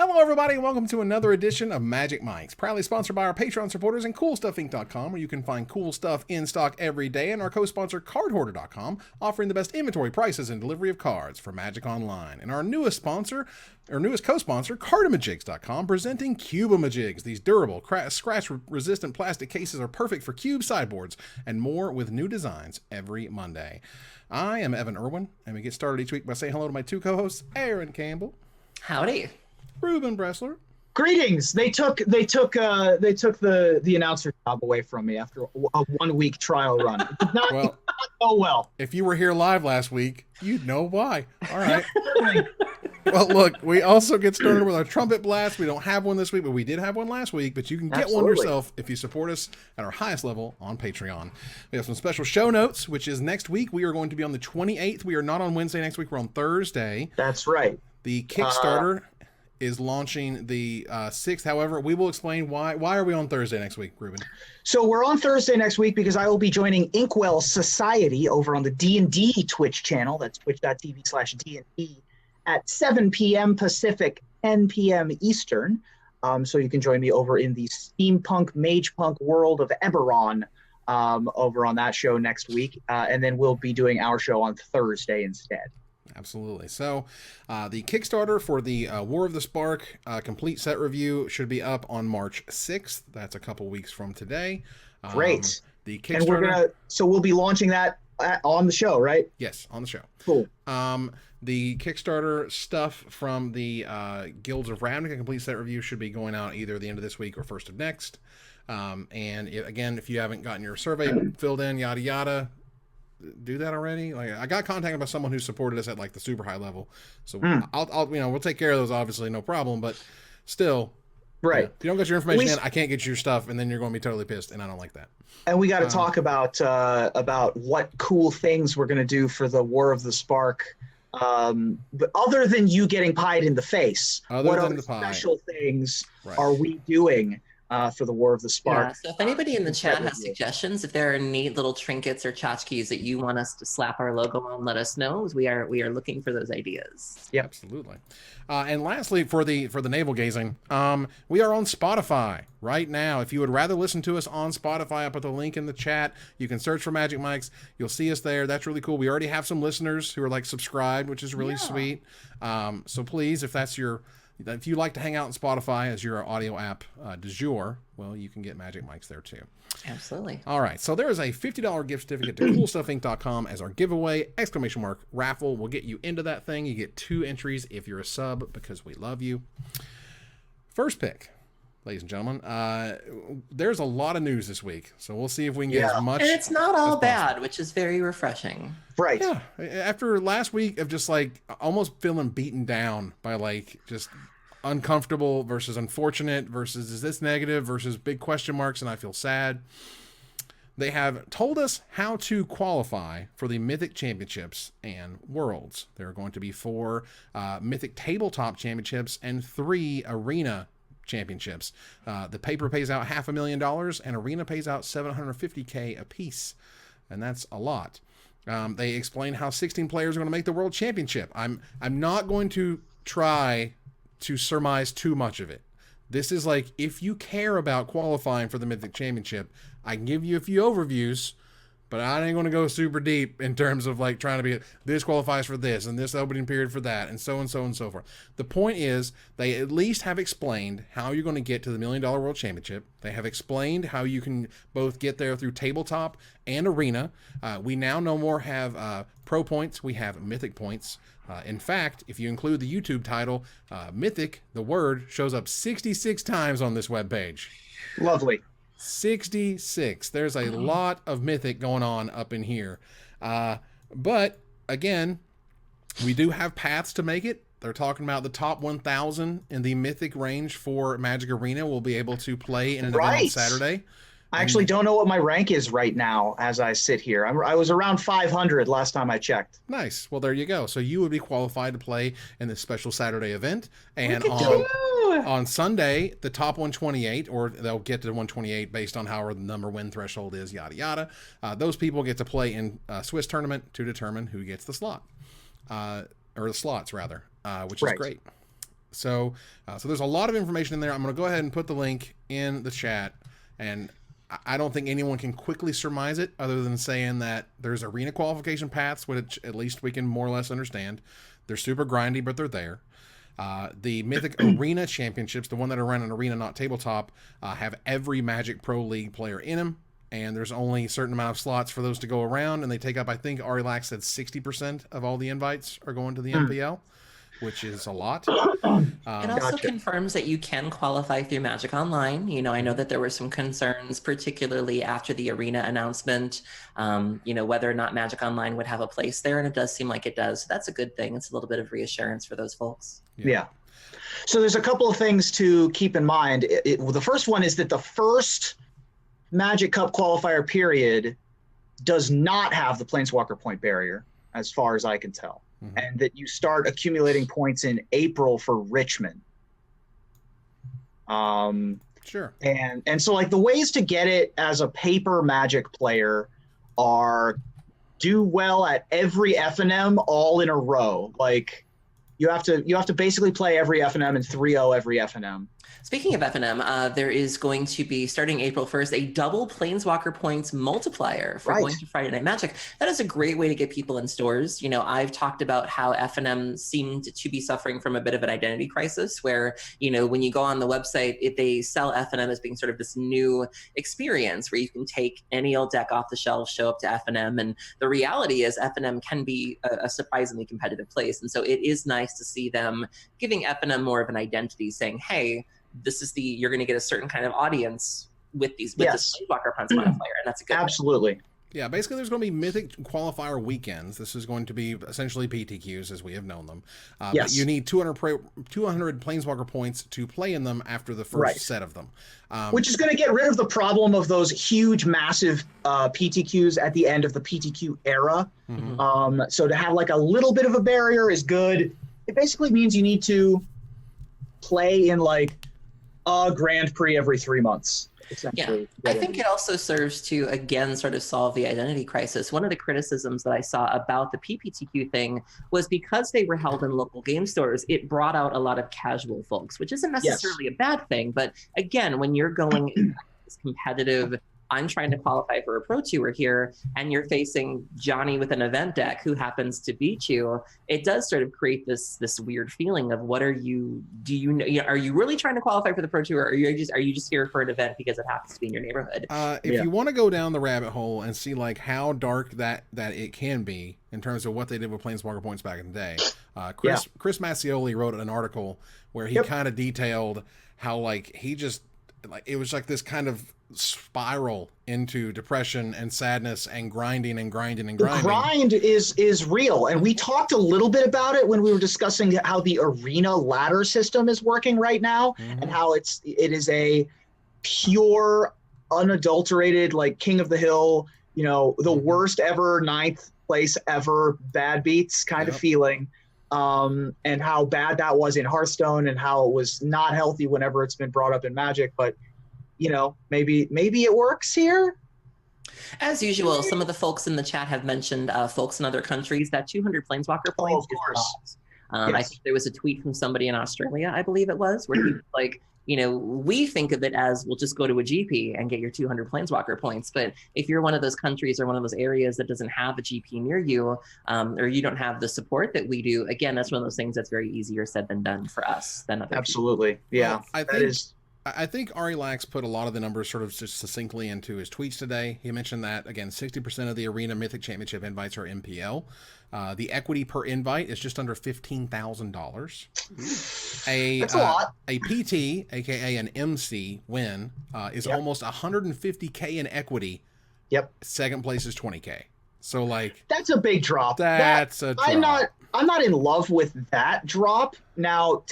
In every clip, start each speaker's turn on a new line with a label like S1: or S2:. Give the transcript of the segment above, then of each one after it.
S1: Hello, everybody, and welcome to another edition of Magic Mics, proudly sponsored by our Patreon supporters and CoolStuffInc.com, where you can find cool stuff in stock every day, and our co-sponsor CardHoarder.com, offering the best inventory prices and delivery of cards for Magic Online, and our newest co-sponsor, Cartomajigs.com, presenting Cubamajigs. These durable, scratch-resistant plastic cases are perfect for cube sideboards and more with new designs every Monday. I am Evan Irwin, and we get started each week by saying hello to my two co-hosts, Aaron Campbell.
S2: Howdy.
S1: Ruben Bressler.
S3: Greetings. They took the announcer job away from me after a 1 week trial run. It did not go well.
S1: If you were here live last week, you'd know why. All right. Well, look, we also get started with our Trumpet Blast. We don't have one this week, but we did have one last week. But you can get one yourself if you support us at our highest level on Patreon. We have some special show notes, which is next week. We are going to be on the 28th. We are not on Wednesday next week. We're on Thursday.
S3: That's right.
S1: The Kickstarter is launching the 6th. However, we will explain why. Why are we on Thursday next week, Ruben?
S3: So we're on Thursday next week because I will be joining Inkwell Society over on the D&D Twitch channel. That's twitch.tv/D&D at 7 p.m. Pacific, 10 p.m. Eastern. So you can join me over in the steampunk, magepunk world of Eberron over on that show next week. And then we'll be doing our show on Thursday instead.
S1: Absolutely. So the Kickstarter for the War of the Spark complete set review should be up on March 6th. That's a couple weeks from today.
S3: Great.
S1: The Kickstarter.
S3: And we'll be launching that on the show, right?
S1: Yes, on the show.
S3: Cool.
S1: The Kickstarter stuff from the Guilds of Ravnica complete set review should be going out either the end of this week or first of next. Again, if you haven't gotten your survey filled in, yada yada, do that already. Like, I got contacted by someone who supported us at like the super high level, so I'll we'll take care of those, obviously, no problem, but still,
S3: right,
S1: if you don't get your information in, I can't get your stuff, and then you're going to be totally pissed, and I don't like that.
S3: And we got to talk about what cool things we're going to do for the War of the Spark, but other than you getting pied in the face, what other special things are we doing for the War of the Spark?
S2: Yeah, so if anybody in the chat has suggestions, if there are neat little trinkets or tchotchkes that you want us to slap our logo on, let us know. We are looking for those ideas.
S3: Yep.
S1: Absolutely. And lastly, for the navel gazing, we are on Spotify right now. If you would rather listen to us on Spotify, I put the link in the chat. You can search for Magic Mics. You'll see us there. That's really cool. We already have some listeners who are like subscribed, which is really sweet. So please, if you like to hang out on Spotify as your audio app du jour, well, you can get Magic Mics there too.
S2: Absolutely.
S1: All right, so there is a $50 gift certificate to CoolStuffInc.com as our giveaway, ! Raffle. We'll get you into that thing. You get 2 entries if you're a sub because we love you. First pick, ladies and gentlemen. There's a lot of news this week, so we'll see if we can get as much.
S2: And it's not all bad, which is very refreshing.
S3: Right.
S1: Yeah. After last week of just like almost feeling beaten down by like just uncomfortable versus unfortunate versus is this negative versus big question marks, and I feel sad. They have told us how to qualify for the Mythic Championships and Worlds. There are going to be 4 Mythic Tabletop Championships and 3 Arena Championships. The paper pays out $500,000 and Arena pays out $750K a piece, and that's a lot. They explain how 16 players are going to make the World Championship. I'm not going to try to surmise too much of it. This is like, if you care about qualifying for the Mythic Championship, I can give you a few overviews, but I ain't going to go super deep in terms of like trying to be, this qualifies for this and this opening period for that and so and so and so forth. The point is, they at least have explained how you're going to get to the $1 Million World Championship. They have explained how you can both get there through tabletop and arena. We now no more have pro points. We have mythic points. In fact, if you include the YouTube title, Mythic, the word, shows up 66 times on this webpage.
S3: Lovely.
S1: 66. There's a lot of Mythic going on up in here. But, again, we do have paths to make it. They're talking about the top 1,000 in the Mythic range for Magic Arena will be able to play in an event on Saturday.
S3: I actually don't know what my rank is right now as I sit here. I was around 500 last time I checked.
S1: Nice. Well, there you go. So you would be qualified to play in this special Saturday event. And on Sunday, the top 128, or they'll get to 128 based on how the number win threshold is, yada, yada. Those people get to play in a Swiss tournament to determine who gets the slot. Or the slots, rather, which is great. So there's a lot of information in there. I'm going to go ahead and put the link in the chat, and I don't think anyone can quickly surmise it other than saying that there's arena qualification paths, which at least we can more or less understand. They're super grindy, but they're there. The Mythic Arena Championships, the one that are run in Arena, not tabletop, have every Magic Pro League player in them, and there's only a certain amount of slots for those to go around, and they take up, I think Ari Lax said 60% of all the invites are going to the MPL, which is a lot.
S2: It also confirms that you can qualify through Magic Online. You know, I know that there were some concerns, particularly after the Arena announcement, you know, whether or not Magic Online would have a place there, and it does seem like it does. So that's a good thing. It's a little bit of reassurance for those folks.
S3: Yeah. So there's a couple of things to keep in mind. Well, the first one is that the first Magic Cup qualifier period does not have the Planeswalker point barrier, as far as I can tell. And that you start accumulating points in April for Richmond.
S1: Sure.
S3: And so like the ways to get it as a paper Magic player are do well at every FNM all in a row. Like you have to basically play every FNM and 3-0 every FNM.
S2: Speaking of FNM, there is going to be, starting April 1st, a double Planeswalker points multiplier for going to Friday Night Magic. That is a great way to get people in stores. You know, I've talked about how FNM seemed to be suffering from a bit of an identity crisis where, you know, when you go on the website, they sell FNM as being sort of this new experience where you can take any old deck off the shelf, show up to FNM. And the reality is FNM can be a surprisingly competitive place. And so it is nice to see them giving FNM more of an identity, saying, hey, this is you're going to get a certain kind of audience with this Planeswalker Punch modifier, and that's a good
S3: Absolutely.
S2: thing.
S1: Yeah, basically there's going to be Mythic qualifier weekends. This is going to be essentially PTQs as we have known them. But you need 200 Planeswalker points to play in them after the first set of them.
S3: Which is going to get rid of the problem of those huge, massive PTQs at the end of the PTQ era. So to have like a little bit of a barrier is good. It basically means you need to play in like a Grand Prix every 3 months.
S2: Yeah, I think it also serves to, again, sort of solve the identity crisis. One of the criticisms that I saw about the PPTQ thing was because they were held in local game stores, it brought out a lot of casual folks, which isn't necessarily a bad thing. But again, when you're going in this competitive, I'm trying to qualify for a pro tour here, and you're facing Johnny with an event deck who happens to beat you, it does sort of create this weird feeling of what are you really trying to qualify for the pro tour, or are you just here for an event because it happens to be in your neighborhood?
S1: If you want to go down the rabbit hole and see like how dark that it can be in terms of what they did with Planeswalker points back in the day, Chris Massioli wrote an article where he kind of detailed how like he just like it was like this kind of spiral into depression and sadness and grinding. The grind is real, and we talked a little bit about it when we were discussing how the arena ladder system is working right now, and how it is a pure, unadulterated, like King of the Hill, you know, the worst ever 9th place ever bad beats kind of feeling, and how bad that was in Hearthstone and how it was not healthy whenever it's been brought up in Magic. But you know, maybe it works here.
S2: As usual, some of the folks in the chat have mentioned folks in other countries. That 200 Planeswalker points is a lot. I think there was a tweet from somebody in Australia, I believe it was, where he was like, you know, we think of it as we'll just go to a GP and get your 200 Planeswalker points. But if you're one of those countries or one of those areas that doesn't have a GP near you, or you don't have the support that we do, again, that's one of those things that's very easier said than done for us than other
S3: Absolutely.
S2: people.
S3: Yeah.
S1: Well, I think Ari Lax put a lot of the numbers sort of just succinctly into his tweets today. He mentioned that, again, 60% of the Arena Mythic Championship invites are MPL. The equity per invite is just under $15,000.
S3: That's a lot.
S1: A PT, aka an MC win, is almost $150K in equity.
S3: Yep.
S1: Second place is $20K. So like
S3: that's a big drop.
S1: That's a drop.
S3: I'm not in love with that drop. Now,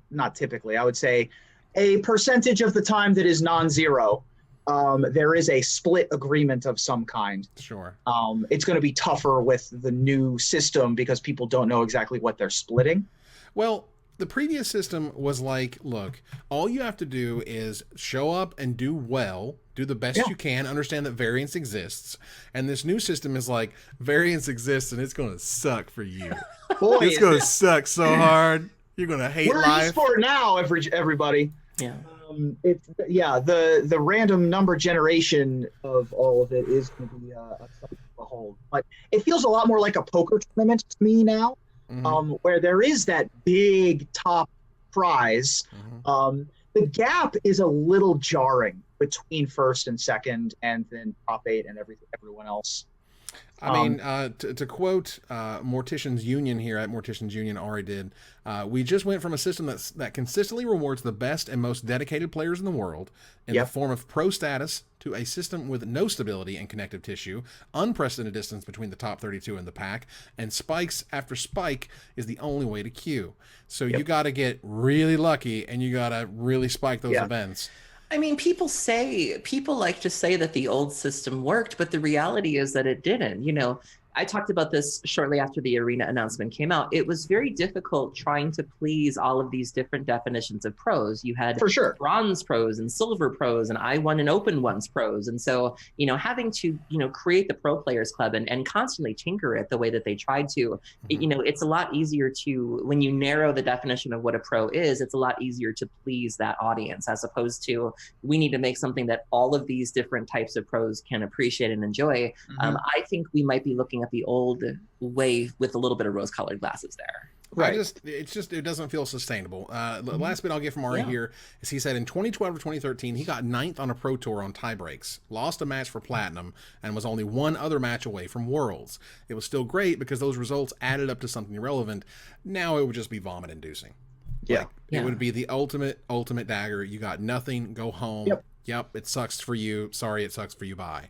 S3: not typically, I would say a percentage of the time that is non-zero, there is a split agreement of some kind.
S1: Sure.
S3: It's going to be tougher with the new system because people don't know exactly what they're splitting.
S1: Well, the previous system was like, look, all you have to do is show up and do well, do the best you can, understand that variance exists. And this new system is like, variance exists and it's going to suck for you.
S3: Boy,
S1: it's going to suck so hard. You're gonna hate
S3: We're
S1: life.
S3: esport now, everybody.
S2: Yeah.
S3: The random number generation of all of it is going to be a sight to behold. But it feels a lot more like a poker tournament to me now, where there is that big top prize. The gap is a little jarring between first and second, and then top 8 and everyone else.
S1: I mean, to quote Mortician's Union here at Mortician's Union, Ari did, we just went from a system that consistently rewards the best and most dedicated players in the world in the form of pro status to a system with no stability and connective tissue, unprecedented distance between the top 32 in the pack, and spikes after spike is the only way to queue. So you got to get really lucky, and you got to really spike those events.
S2: I mean, people like to say that the old system worked, but the reality is that it didn't. You know, I talked about this shortly after the arena announcement came out. It was very difficult trying to please all of these different definitions of pros. You had bronze pros and silver pros and I won and open ones pros. And so, you know, having to, you know, create the pro players club and constantly tinker it the way that they tried to, you know, it's a lot easier to, when you narrow the definition of what a pro is, it's a lot easier to please that audience, as opposed to, we need to make something that all of these different types of pros can appreciate and enjoy. I think we might be looking at the old way with a little bit of rose-colored glasses there.
S1: Right. It doesn't feel sustainable. The last bit I'll get from Ari here is he said in 2012 or 2013, he got 9th on a pro tour on tie breaks, lost a match for platinum, and was only one other match away from worlds. It was still great because those results added up to something relevant. Now it would just be vomit inducing. It would be the ultimate dagger. You got nothing, go home. Yep, it sucks for you. Sorry, it sucks for you. Bye.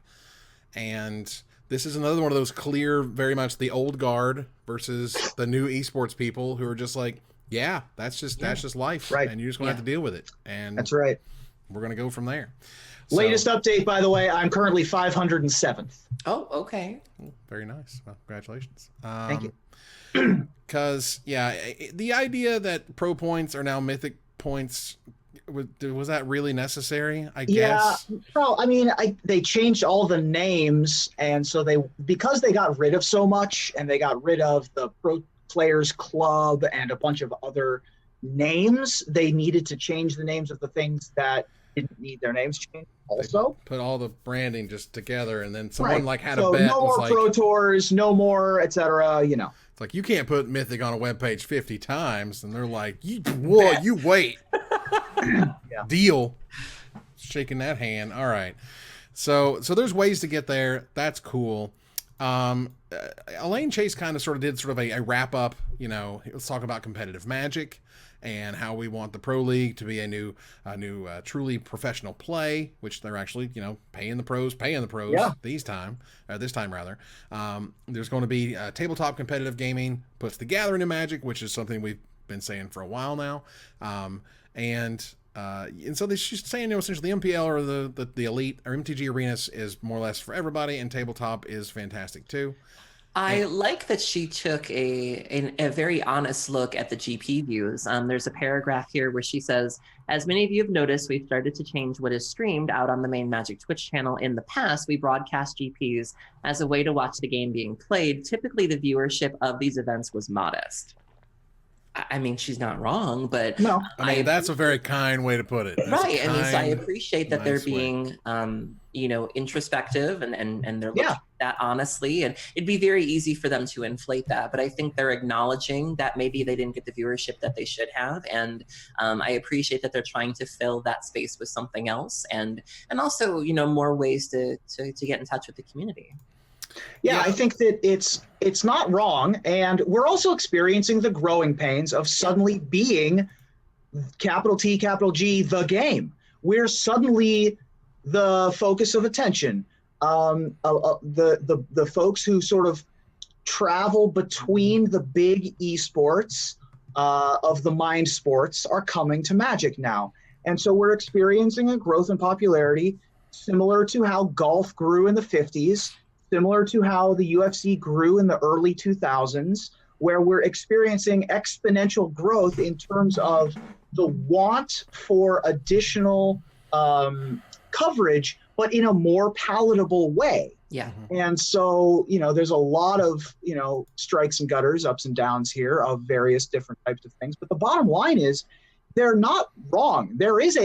S1: And this is another one of those clear, very much the old guard versus the new esports people who are just like, yeah, that's just life, and you're just gonna have to deal with it. And
S3: that's right.
S1: We're gonna go from there.
S3: Latest update, by the way, I'm currently 507th.
S2: Oh, okay.
S1: Very nice. Well, congratulations.
S3: Thank you.
S1: Because the idea that pro points are now mythic points. Was that really necessary? I guess.
S3: Yeah. Well, I mean, they changed all the names, and so because they got rid of so much, and they got rid of the Pro Players Club and a bunch of other names, they needed to change the names of the things that didn't need their names changed. Also,
S1: they put all the branding just together, and then someone had a bet.
S3: No more Pro Tours, no more, etc. You know.
S1: It's like, you can't put Mythic on a webpage 50 times, and they're like, you wait. Deal. Shaking that hand. All right. So there's ways to get there. That's cool. Elaine Chase kind of did a wrap up, you know, let's talk about competitive Magic and how we want the Pro League to be a new truly professional play, which they're actually, you know, paying the pros this time. There's going to be tabletop competitive gaming, puts the Gathering in Magic, which is something we've been saying for a while now. And so she's saying, you know, essentially the MPL or the Elite or MTG Arenas is more or less for everybody, and tabletop is fantastic too.
S2: I like that she took a very honest look at the GP views. There's a paragraph here where she says, as many of you have noticed, we've started to change what is streamed out on the main Magic Twitch channel. In the past, we broadcast GPs as a way to watch the game being played. Typically, the viewership of these events was modest. I mean, she's not wrong, but
S3: no,
S1: I mean, that's a very kind way to put it.
S2: Right. I mean, so I appreciate that they're being, you know, introspective and they're looking at that honestly. And it'd be very easy for them to inflate that. But I think they're acknowledging that maybe they didn't get the viewership that they should have. And I appreciate that they're trying to fill that space with something else. And also, you know, more ways to get in touch with the community.
S3: Yeah, I think that it's not wrong, and we're also experiencing the growing pains of suddenly being capital T, capital G, the game. We're suddenly the focus of attention. The folks who sort of travel between the big esports of the mind sports are coming to Magic now, and so we're experiencing a growth in popularity similar to how golf grew in the 50s. Similar to how the UFC grew in the early 2000s, where we're experiencing exponential growth in terms of the want for additional coverage, but in a more palatable way.
S2: Yeah.
S3: And so, there's a lot of, strikes and gutters, ups and downs here of various different types of things. But the bottom line is they're not wrong. There is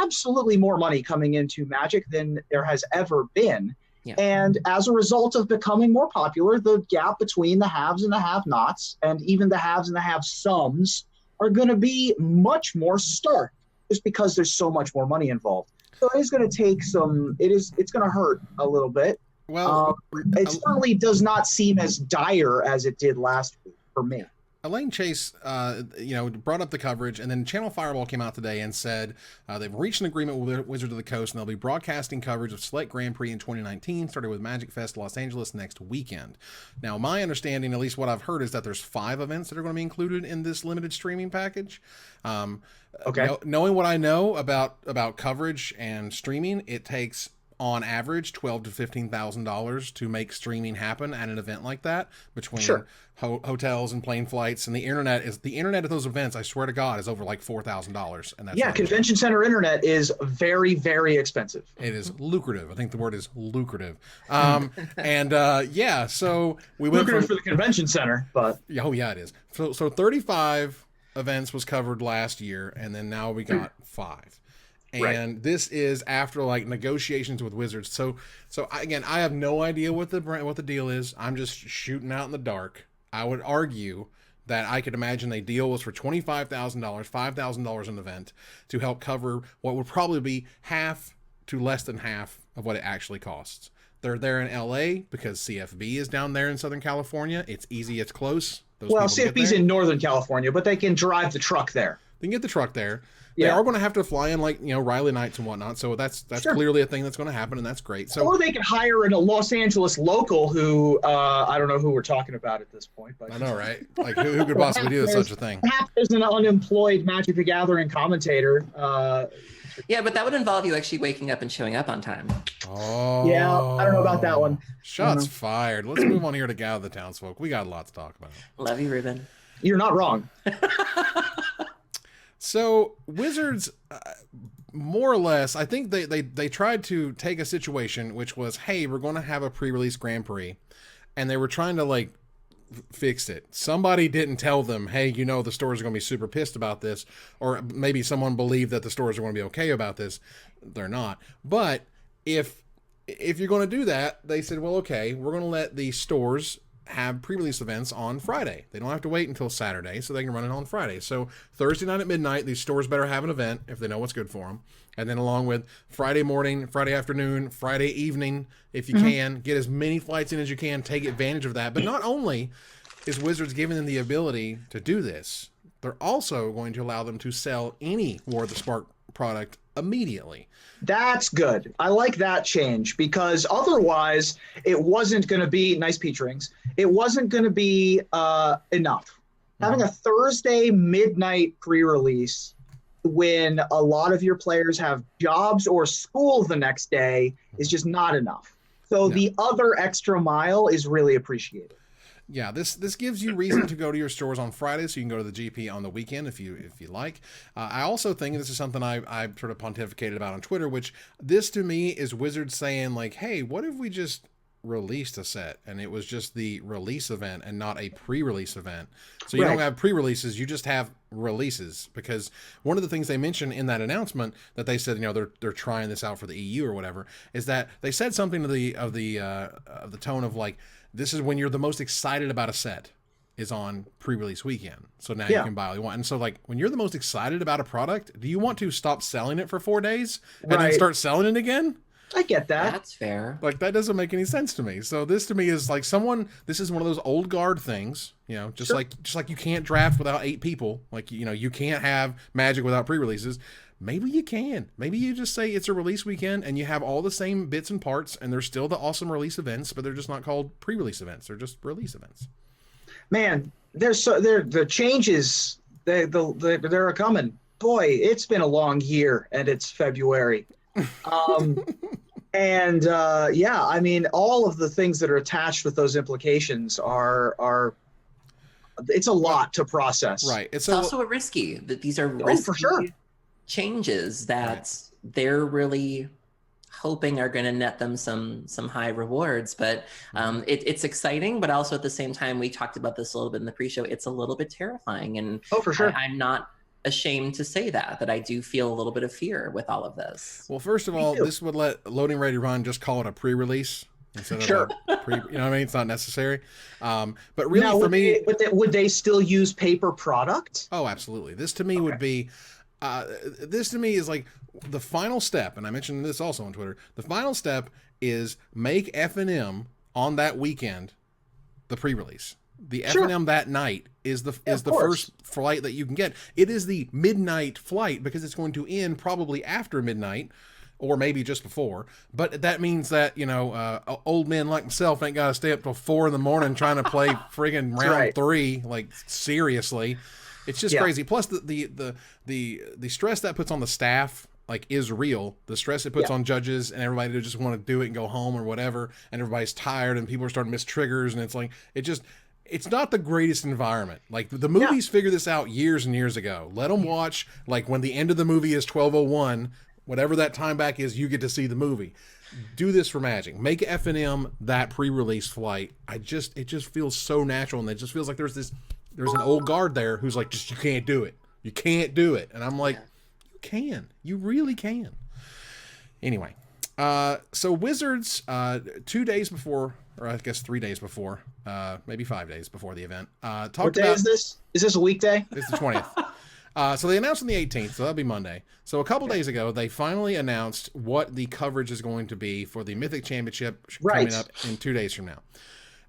S3: absolutely more money coming into Magic than there has ever been.
S2: Yeah.
S3: And as a result of becoming more popular, the gap between the haves and the have-nots, and even the haves and the have-somes, are going to be much more stark, just because there's so much more money involved. So it is going to take it's going to hurt a little bit.
S1: Well,
S3: it certainly does not seem as dire as it did last week for me.
S1: Elaine Chase, brought up the coverage, and then Channel Fireball came out today and said they've reached an agreement with Wizards of the Coast, and they'll be broadcasting coverage of select Grand Prix in 2019, starting with MagicFest Los Angeles next weekend. Now, my understanding, at least what I've heard, is that there's 5 events that are going to be included in this limited streaming package.
S3: Okay.
S1: Knowing what I know about coverage and streaming, it takes on average $12,000 to $15,000 to make streaming happen at an event like that, between hotels and plane flights, and the internet at those events, I swear to God, is over like $4,000. And that's
S3: convention center internet is very, very expensive.
S1: It is lucrative. I think the word is lucrative. So we went
S3: lucrative for the convention center, but
S1: it is. So 35 events was covered last year, and then now we got 5. And this is after like negotiations with Wizards. So I have no idea what the deal is. I'm just shooting out in the dark. I would argue that I could imagine a deal was for $25,000, $5,000 an event to help cover what would probably be half to less than half of what it actually costs. They're there in LA because CFB is down there in Southern California. It's easy. It's close.
S3: CFB's in Northern California, but they can drive the truck there.
S1: They can get the truck there. They are going to have to fly in Riley nights and whatnot. So that's clearly a thing that's going to happen, and that's great. So, or
S3: they can hire a Los Angeles local who I don't know who we're talking about at this point. But
S1: I know, right? Like who could possibly do such a thing?
S3: Perhaps there's an unemployed Magic the Gathering commentator.
S2: Yeah, but that would involve you actually waking up and showing up on time.
S1: Oh.
S3: Yeah, I don't know about that one.
S1: Shots fired. Let's move on here to Gather the Townsfolk. We got a lot to talk about.
S2: Love you, Ruben.
S3: You're not wrong.
S1: So Wizards, more or less, I think they tried to take a situation which was, hey, we're going to have a pre-release Grand Prix, and they were trying to fix it. Somebody didn't tell them, hey, the stores are going to be super pissed about this, or maybe someone believed that the stores are going to be okay about this. They're not. But if you're going to do that, they said, well, okay, we're going to let the stores have pre-release events on Friday. They don't have to wait until Saturday, so they can run it on Friday. So Thursday night at midnight, these stores better have an event if they know what's good for them. And then along with Friday morning, Friday afternoon, Friday evening, if you can, get as many flights in as you can, take advantage of that. But not only is Wizards giving them the ability to do this, they're also going to allow them to sell any War of the Spark product immediately.
S3: That's good. I like that change, because otherwise it wasn't going to be nice peach rings. It wasn't going to be enough. Having a Thursday midnight pre-release when a lot of your players have jobs or school the next day is just not enough. So the other extra mile is really appreciated.
S1: Yeah, this gives you reason to go to your stores on Friday, so you can go to the GP on the weekend if you like. I also think, and this is something I sort of pontificated about on Twitter, which this to me is Wizards saying hey, what if we just released a set and it was just the release event and not a pre-release event? So you don't have pre-releases, you just have releases. Because one of the things they mentioned in that announcement that they said, they're trying this out for the EU or whatever, is that they said something of the tone of this is when you're the most excited about a set is on pre-release weekend. So now you can buy all you want. And so when you're the most excited about a product, do you want to stop selling it for 4 days and then start selling it again?
S3: I get that.
S2: That's fair.
S1: That doesn't make any sense to me. So this to me is this is one of those old guard things, just like you can't draft without 8 people. You can't have Magic without pre-releases. Maybe you can. Maybe you just say it's a release weekend and you have all the same bits and parts and they're still the awesome release events, but they're just not called pre-release events. They're just release events. Man,
S3: the changes, they're coming. Boy, it's been a long year and it's February. And I mean, all of the things that are attached with those implications are it's a lot to process.
S1: Right.
S2: It's also a risky. These are risky
S3: for sure.
S2: changes that they're really hoping are going to net them some high rewards. But it's exciting, but also at the same time, we talked about this a little bit in the pre-show, it's a little bit terrifying. And
S3: for sure,
S2: I'm not ashamed to say that I do feel a little bit of fear with all of this.
S1: Well, first of all, this would let Loading Ready Run just call it a pre-release instead of a pre, you know what I mean? It's not necessary. But really, now, for me,
S3: would they still use paper product?
S1: Oh, absolutely. This to me would be, this to me is like the final step, and I mentioned this also on Twitter. The final step is make F&M on that weekend the pre-release. The F&M that night is the first flight that you can get. It is the midnight flight because it's going to end probably after midnight or maybe just before. But that means that, you know, old men like myself ain't got to stay up till 4 a.m. trying to play friggin' round 3. Like, seriously. It's just crazy. Plus the stress that puts on the staff like is real. The stress it puts on judges and everybody to just want to do it and go home or whatever, and everybody's tired and people are starting to miss triggers, and it's like it's not the greatest environment. Like, the movies figured this out years and years ago. Let them watch, like, when the end of the movie is 12:01, whatever that time back is, you get to see the movie. Do this for Magic. Make F&M that pre-release flight. It just feels so natural, and it just feels like there's an old guard there who's like, just, you can't do it. You can't do it. And I'm like, you can. You really can. Anyway, so Wizards, 2 days before, or I guess 3 days before, maybe 5 days before the event, talked
S3: what day
S1: about,
S3: is this? Is this a weekday?
S1: It's the 20th. So they announced on the 18th, so that'll be Monday. So a couple days ago, they finally announced what the coverage is going to be for the Mythic Championship coming up in 2 days from now.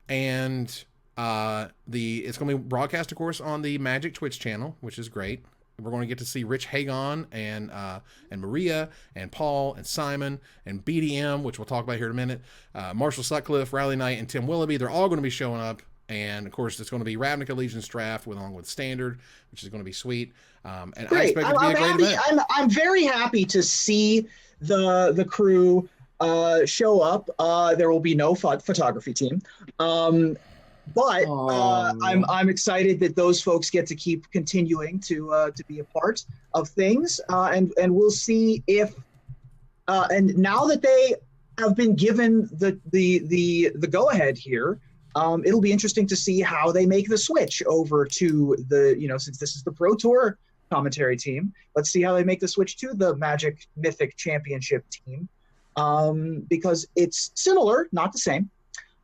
S1: And it's going to be broadcast, of course, on the Magic Twitch channel, which is great. We're going to get to see Rich Hagon and Maria and Paul and Simon and BDM, which we'll talk about here in a minute. Marshall Sutcliffe, Riley Knight, and Tim Willoughby. They're all going to be showing up. And of course, it's going to be Ravnica Legion's draft along with Standard, which is going to be sweet. And
S3: great.
S1: I expect it to be a great event.
S3: I'm very happy to see the crew show up. There will be no photography team. But I'm excited that those folks get to keep continuing to be a part of things, and we'll see if and now that they have been given the go ahead here, it'll be interesting to see how they make the switch over to since this is the Pro Tour commentary team. Let's see how they make the switch to the Magic Mythic Championship team, because it's similar, not the same.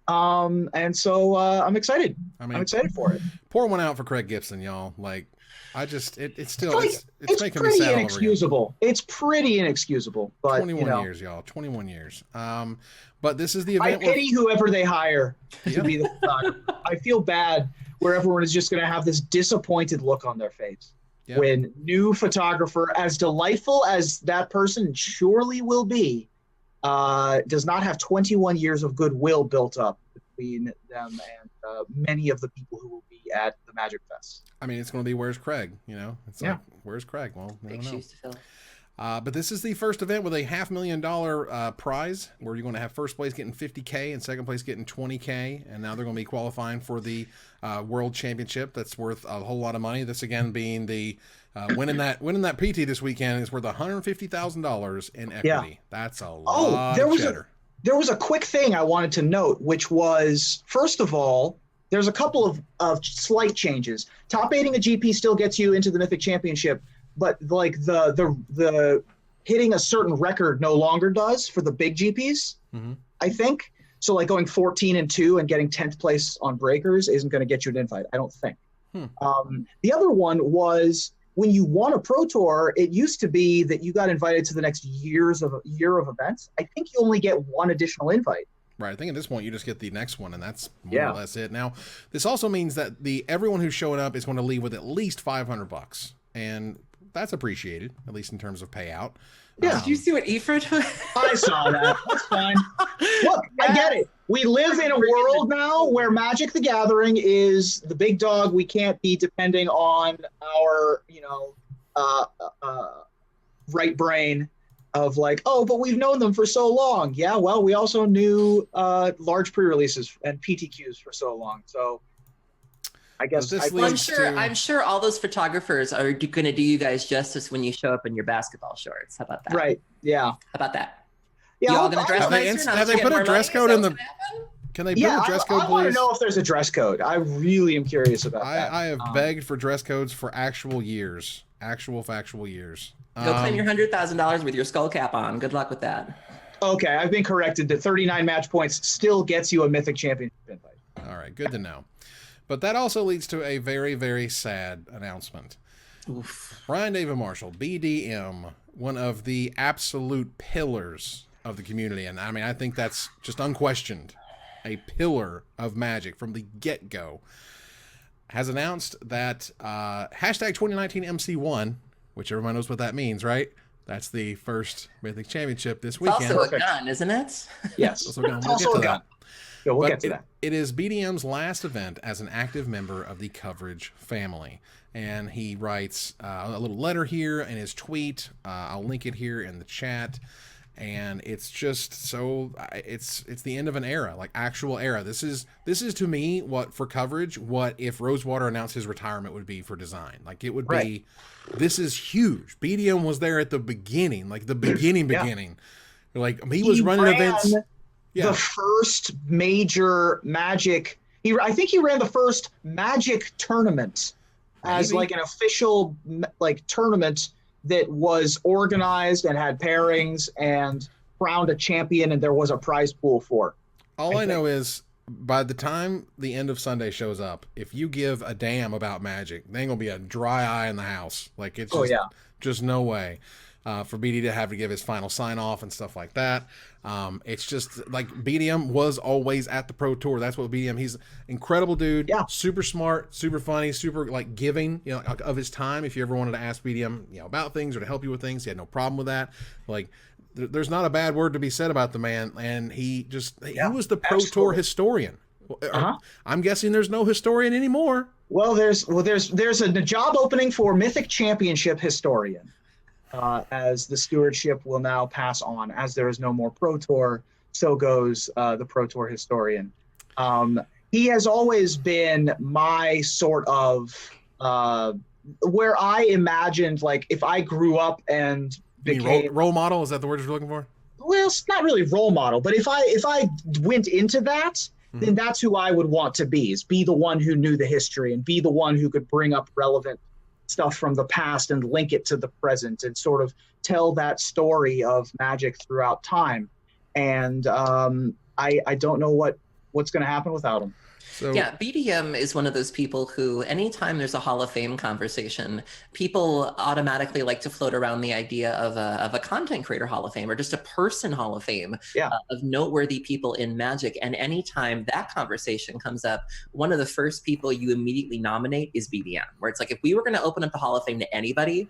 S3: And so I'm excited. I'm excited for it.
S1: Pour one out for Craig Gibson, y'all. Like, it's still it's making me
S3: pretty
S1: sad.
S3: Inexcusable. It's pretty inexcusable. But
S1: 21 years, y'all. 21 years. But this is the event.
S3: I pity whoever they hire to be the photographer. I feel bad where everyone is just going to have this disappointed look on their face when new photographer, as delightful as that person surely will be, does not have 21 years of goodwill built up between them and many of the people who will be at the Magic Fest.
S1: I mean, it's going to be, where's Craig? You know, it's like, where's Craig? Well, I don't know.
S2: Shoes to fill.
S1: But this is the first event with a $500,000 prize, where you're going to have first place getting $50K and second place getting $20K, and now they're going to be qualifying for the World Championship. That's worth a whole lot of money. This again being the winning that PT this weekend is worth $150,000 in equity.
S3: Yeah.
S1: That's a lot of cheddar.
S3: There was a quick thing I wanted to note, which was, first of all, there's a couple of slight changes. Top 8 a GP still gets you into the Mythic Championship, but like the hitting a certain record no longer does for the big GPs, I think. So like going 14-2 and getting 10th place on Breakers isn't going to get you an invite, I don't think. The other one was, when you won a Pro Tour, it used to be that you got invited to the next year of events. I think you only get one additional invite.
S1: Right. I think at this point you just get the next one, and that's more or less it. Now, this also means that everyone who's showing up is going to leave with at least $500, and that's appreciated, at least in terms of payout.
S2: Yeah. Did you see what Ephraim?
S3: I saw that. That's fine. Look, I get it. We live in a world now where Magic the Gathering is the big dog. We can't be depending on our, right brain of like, oh, but we've known them for so long. Yeah, well, we also knew large pre-releases and PTQs for so long. So I guess
S2: I'm sure all those photographers are going to do you guys justice when you show up in your basketball shorts. How about that?
S3: Right. Yeah.
S2: How about that?
S3: Yeah,
S2: You all gonna dress nicer?
S1: Have they put a dress code in the? Can they put a dress code,
S3: I want to
S1: please?
S3: know if there's a dress code. I really am curious about that.
S1: I have begged for dress codes for actual years, actual factual years.
S2: Go claim your $100,000 with your skull cap on. Good luck with that.
S3: Okay, I've been corrected. The 39 match points still gets you a Mythic championship invite.
S1: All right, good to know. But that also leads to a very, very sad announcement.
S2: Oof.
S1: Brian David Marshall, BDM, one of the absolute pillars of the community, and I mean, I think that's just unquestioned, a pillar of Magic from the get-go, has announced that hashtag 2019 MC1, which everyone knows what that means, right? That's the first Mythic Championship this weekend.
S2: It's also a gun, isn't it?
S3: Yes.
S1: We'll get to that.
S3: Yeah, we'll get to that.
S1: It is BDM's last event as an active member of the coverage family. And he writes a little letter here in his tweet. I'll link it here in the chat. And it's just so it's the end of an era, like actual era. This is to me what for coverage, what if Rosewater announced his retirement would be for design. Like it would be, this is huge. BDM was there at the beginning, like the beginning. Like he was running events. Yeah.
S3: The first major Magic, I think he ran the first Magic tournament as like an official like tournament that was organized and had pairings and crowned a champion, and there was a prize pool for.
S1: All I know is by the time the end of Sunday shows up, if you give a damn about Magic, there ain't gonna be a dry eye in the house. Like it's just no way for BD to have to give his final sign off and stuff like that. It's just like BDM was always at the Pro Tour. That's what BDM. He's an incredible dude. Yeah. Super smart, super funny, super like giving, you know, of his time. If you ever wanted to ask BDM, you know, about things or to help you with things, he had no problem with that. Like, there's not a bad word to be said about the man. And he was the Pro Tour historian. I'm guessing there's no historian anymore.
S3: Well, there's a job opening for Mythic Championship historian. As the stewardship will now pass on, as there is no more Pro Tour, so goes the Pro Tour historian. He has always been my sort of where I imagined, like, if I grew up and became
S1: role model. Is that the word you're looking for?
S3: Well, it's not really role model, but if I went into that, then that's who I would want to be. Is be the one who knew the history and be the one who could bring up relevant stuff from the past and link it to the present and sort of tell that story of Magic throughout time. And I don't know what's going to happen without him.
S2: So, yeah, BDM is one of those people who, anytime there's a Hall of Fame conversation, people automatically like to float around the idea of a content creator Hall of Fame or just a person Hall of Fame of noteworthy people in Magic. And anytime that conversation comes up, one of the first people you immediately nominate is BDM, where it's like, if we were going to open up the Hall of Fame to anybody,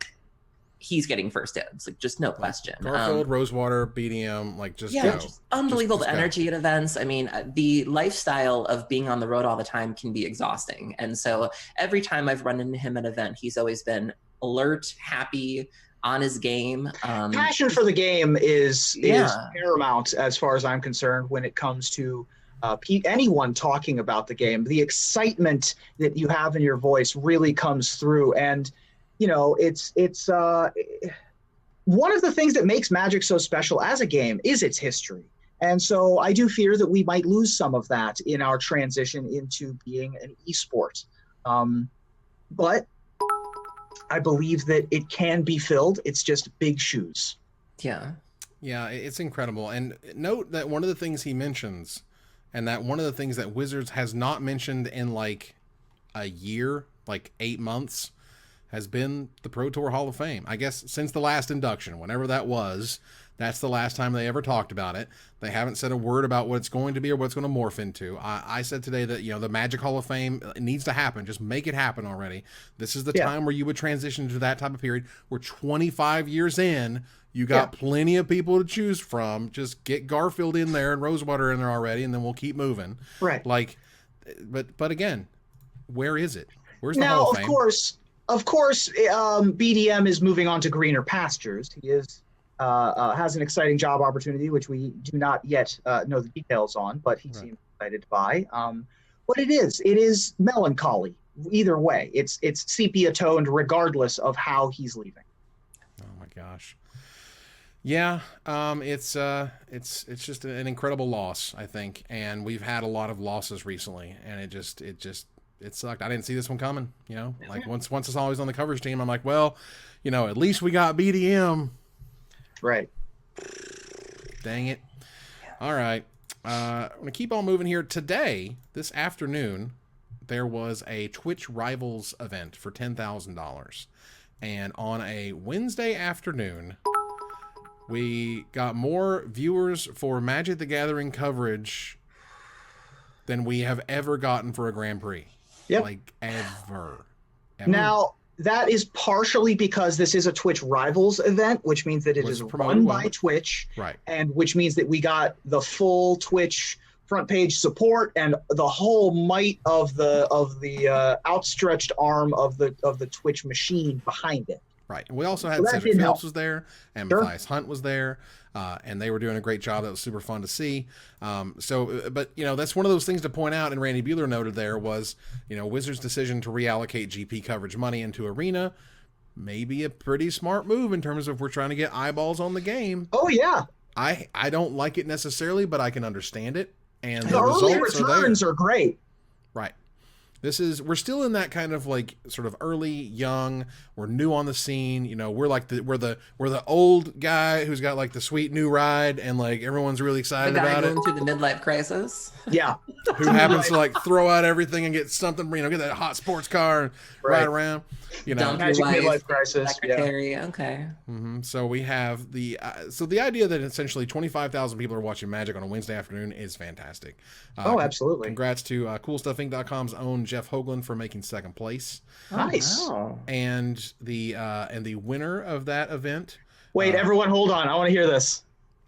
S2: he's getting first dibs, like just no question.
S1: Garfield, Rosewater, BDM, like just
S2: just unbelievable energy at events. I mean, the lifestyle of being on the road all the time can be exhausting. And so every time I've run into him at an event, he's always been alert, happy, on his game.
S3: Passion for the game is paramount as far as I'm concerned when it comes to anyone talking about the game. The excitement that you have in your voice really comes through. And you know, it's one of the things that makes Magic so special as a game is its history. And so I do fear that we might lose some of that in our transition into being an esport. But I believe that it can be filled. It's just big shoes.
S2: Yeah.
S1: Yeah, it's incredible. And note that one of the things he mentions, and that one of the things that Wizards has not mentioned in like a year, like 8 months, has been the Pro Tour Hall of Fame. I guess since the last induction, whenever that was, that's the last time they ever talked about it. They haven't said a word about what it's going to be or what it's going to morph into. I said today that, you know, the Magic Hall of Fame needs to happen. Just make it happen already. This is the time where you would transition to that type of period. We're 25 years in. You got plenty of people to choose from. Just get Garfield in there and Rosewater in there already, and then we'll keep moving.
S3: Right.
S1: Like, but again, where is it? Where's the
S3: Hall
S1: Hall of Fame?
S3: Of course, BDM is moving on to greener pastures. He has an exciting job opportunity, which we do not yet know the details on, but he seems excited by. But it is melancholy either way. It's sepia toned regardless of how he's leaving.
S1: Oh my gosh. Yeah, it's just an incredible loss, I think, and we've had a lot of losses recently, and it sucked. I didn't see this one coming. You know, like once it's always on the coverage team, I'm like, well, you know, at least we got BDM.
S3: Right.
S1: Dang it. All right, I'm gonna keep on moving here. Today, this afternoon, there was a Twitch Rivals event for $10,000, and on a Wednesday afternoon, we got more viewers for Magic the Gathering coverage than we have ever gotten for a Grand Prix.
S3: Yep.
S1: Like, ever.
S3: Now, that is partially because this is a Twitch Rivals event, which means that it is run by Twitch.
S1: Right.
S3: And which means that we got the full Twitch front page support and the whole might of the outstretched arm of the Twitch machine behind it.
S1: Right. And we also had Cedric Phillips was there, and Matthias Hunt was there, and they were doing a great job. That was super fun to see. But, you know, that's one of those things to point out, and Randy Buehler noted there was, you know, Wizards' decision to reallocate GP coverage money into Arena may be a pretty smart move in terms of we're trying to get eyeballs on the game.
S3: Oh, yeah.
S1: I don't like it necessarily, but I can understand it. And
S3: the early returns are great.
S1: Right. We're still in that kind of like sort of early, young, we're new on the scene, you know, we're the old guy who's got like the sweet new ride and like everyone's really excited about it.
S2: Through the midlife crisis.
S3: Yeah.
S1: Who happens to like throw out everything and get something, you know, get that hot sports car and ride around, you know.
S3: Magic midlife crisis.
S2: Secretary. Yeah. Okay.
S1: Mm-hmm. So we have the idea that essentially 25,000 people are watching Magic on a Wednesday afternoon is fantastic.
S3: Absolutely.
S1: Congrats to CoolStuffInc.com's own Jeff Hoagland for making second place.
S3: Nice.
S2: Wow.
S1: And the winner of that event.
S3: Wait, everyone, hold on. I want to hear this.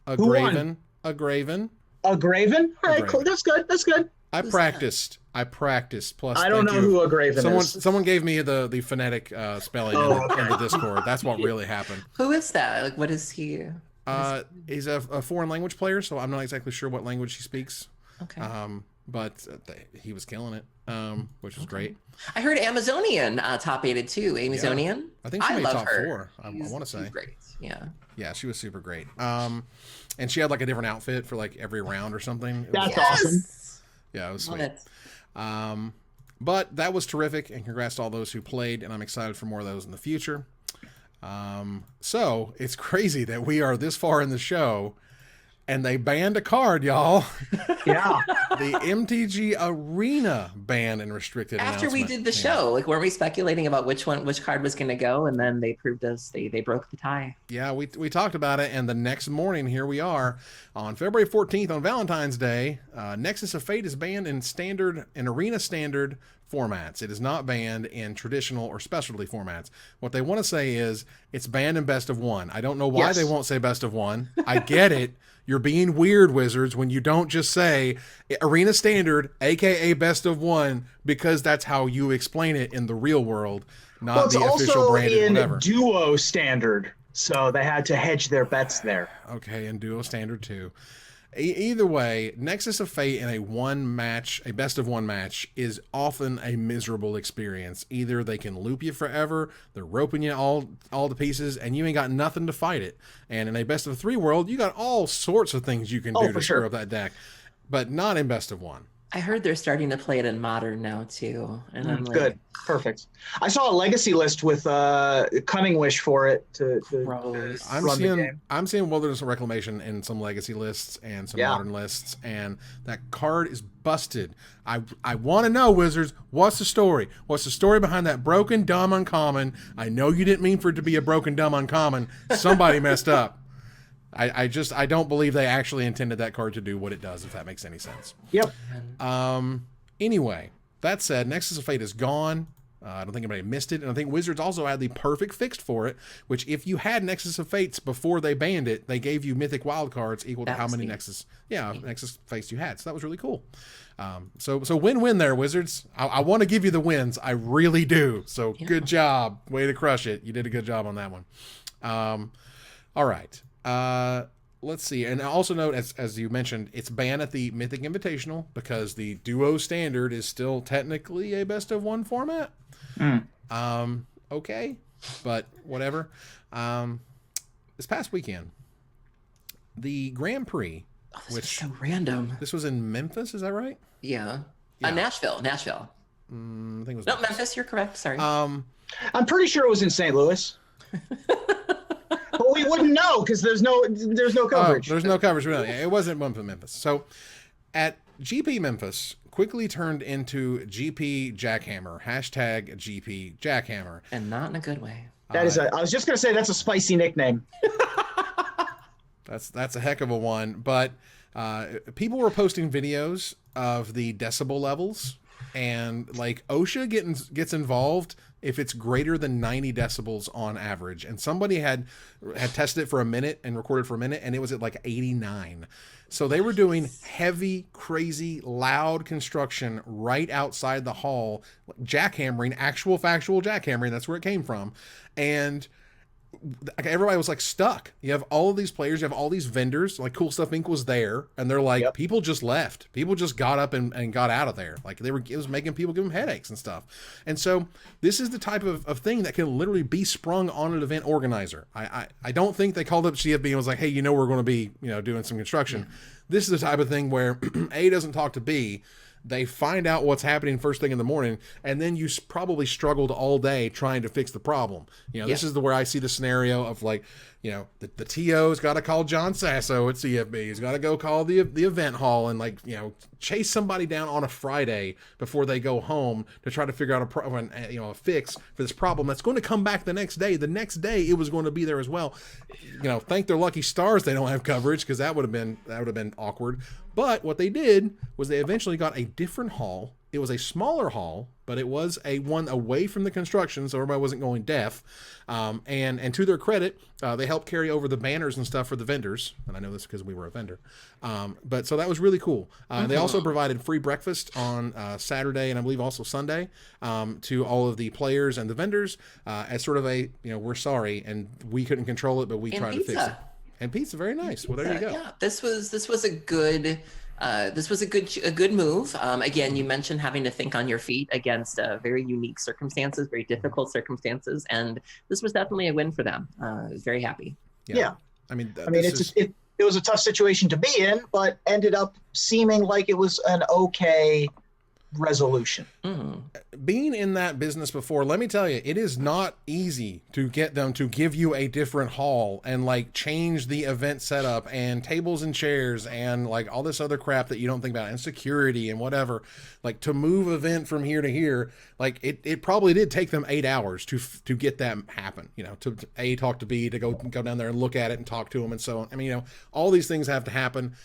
S1: A Graven.
S3: A Graven? All right, cool. That's good.
S1: I practiced. Plus,
S3: I don't know who a Graven is.
S1: Someone gave me the phonetic spelling in the Discord. That's what really happened.
S2: Who is that? Like, what is he?
S1: He's a foreign language player, so I'm not exactly sure what language he speaks.
S2: Okay.
S1: But he was killing it, which was great.
S2: I heard Amazonian top-aided too. Amazonian.
S1: Yeah. I think she made top 4. I want to say.
S2: She's great. Yeah.
S1: Yeah, she was super great. And she had like a different outfit for like every round or something.
S3: That's awesome.
S1: Yeah, it was sweet. But that was terrific, and congrats to all those who played, and I'm excited for more of those in the future. So it's crazy that we are this far in the show, and they banned a card, y'all.
S3: Yeah.
S1: The MTG Arena banned and restricted.
S2: After we did the show, like, weren't we speculating about which card was going to go, and then they proved us they broke the tie.
S1: Yeah, we talked about it, and the next morning, here we are on February 14th on Valentine's Day. Nexus of Fate is banned in Arena standard formats. It is not banned in traditional or specialty formats. What they want to say is it's banned in best of one. I don't know why they won't say best of one. I get it. You're being weird, Wizards, when you don't just say Arena Standard, aka Best of One, because that's how you explain it in the real world, not the official branded whatever.
S3: It's also in Duo Standard, so they had to hedge their bets there.
S1: Okay, and Duo Standard too. Either way, Nexus of Fate in a best of one match is often a miserable experience. Either they can loop you forever, they're roping you all to pieces, and you ain't got nothing to fight it. And in a best of 3 world, you got all sorts of things you can do to screw up that deck, but not in best of one.
S2: I heard they're starting to play it in Modern now too, and I'm like,
S3: good, perfect. I saw a legacy list with Cunning Wish for it to
S1: I'm seeing Wilderness and Reclamation in some legacy lists and some modern lists, and that card is busted. I want to know, Wizards, what's the story? What's the story behind that broken dumb uncommon? I know you didn't mean for it to be a broken dumb uncommon. Somebody messed up. I don't believe they actually intended that card to do what it does, if that makes any sense.
S3: Yep.
S1: Anyway, that said, Nexus of Fate is gone. I don't think anybody missed it. And I think Wizards also had the perfect fix for it, which if you had Nexus of Fates before they banned it, they gave you Mythic wildcards equal to how many Nexus Fates you had. So that was really cool. So win-win there, Wizards. I want to give you the wins. I really do. So good job. Way to crush it. You did a good job on that one. All right. Let's see. And also note, as you mentioned, it's banned at the Mythic Invitational because the Duo Standard is still technically a best of one format. Okay, but whatever. This past weekend, the Grand Prix,
S2: this was so random.
S1: This was in Memphis, is that right?
S2: Yeah. Nashville.
S1: I think it was
S2: Memphis. You're correct. Sorry.
S3: I'm pretty sure it was in St. Louis. But we wouldn't know because there's no coverage.
S1: There's no coverage. Really. It wasn't Memphis. So at GP Memphis quickly turned into GP Jackhammer, hashtag GP Jackhammer.
S2: And not in a good way.
S3: That is I was just going to say that's a spicy nickname.
S1: That's a heck of a one. But people were posting videos of the decibel levels, and like OSHA gets involved if it's greater than 90 decibels on average. And somebody had tested it for a minute and recorded for a minute, and it was at like 89. So they were doing heavy, crazy, loud construction right outside the hall, jackhammering, actual factual jackhammering. That's where it came from. And everybody was like stuck. You have all of these players, you have all these vendors, like Cool Stuff Inc. was there, and they're like, people just left. People just got up and got out of there. Like it was making people give them headaches and stuff. And so this is the type of thing that can literally be sprung on an event organizer. I don't think they called up CFB and was like, hey, we're going to be, doing some construction. This is the type of thing where A doesn't talk to B. They find out what's happening first thing in the morning, and then you probably struggled all day trying to fix the problem. This is where I see the scenario of like, the TO's got to call John Sasso at CFB. He's got to go call the event hall and like, chase somebody down on a Friday before they go home to try to figure out a fix for this problem that's going to come back the next day. The next day it was going to be there as well. Thank their lucky stars they don't have coverage, because that would have been awkward. But what they did was they eventually got a different hall. It was a smaller hall, but it was a one away from the construction, so everybody wasn't going deaf. And to their credit, they helped carry over the banners and stuff for the vendors. And I know this because we were a vendor. But so that was really cool. They also provided free breakfast on Saturday and I believe also Sunday to all of the players and the vendors as sort of a, we're sorry and we couldn't control it, but we tried to fix it. And pizza, very nice. Well, there you go.
S2: Yeah, this was a good move. Again, you mentioned having to think on your feet against very unique circumstances, very difficult circumstances, and this was definitely a win for them. I was very happy.
S3: Yeah. It was a tough situation to be in, but ended up seeming like it was an okay resolution.
S1: Being in that business before, let me tell you, it is not easy to get them to give you a different hall and like change the event setup and tables and chairs and like all this other crap that you don't think about, and security and whatever. Like to move event from here to here, like it probably did take them 8 hours to get that happen. To A, talk to B, to go down there and look at it and talk to them and so on. I mean, all these things have to happen.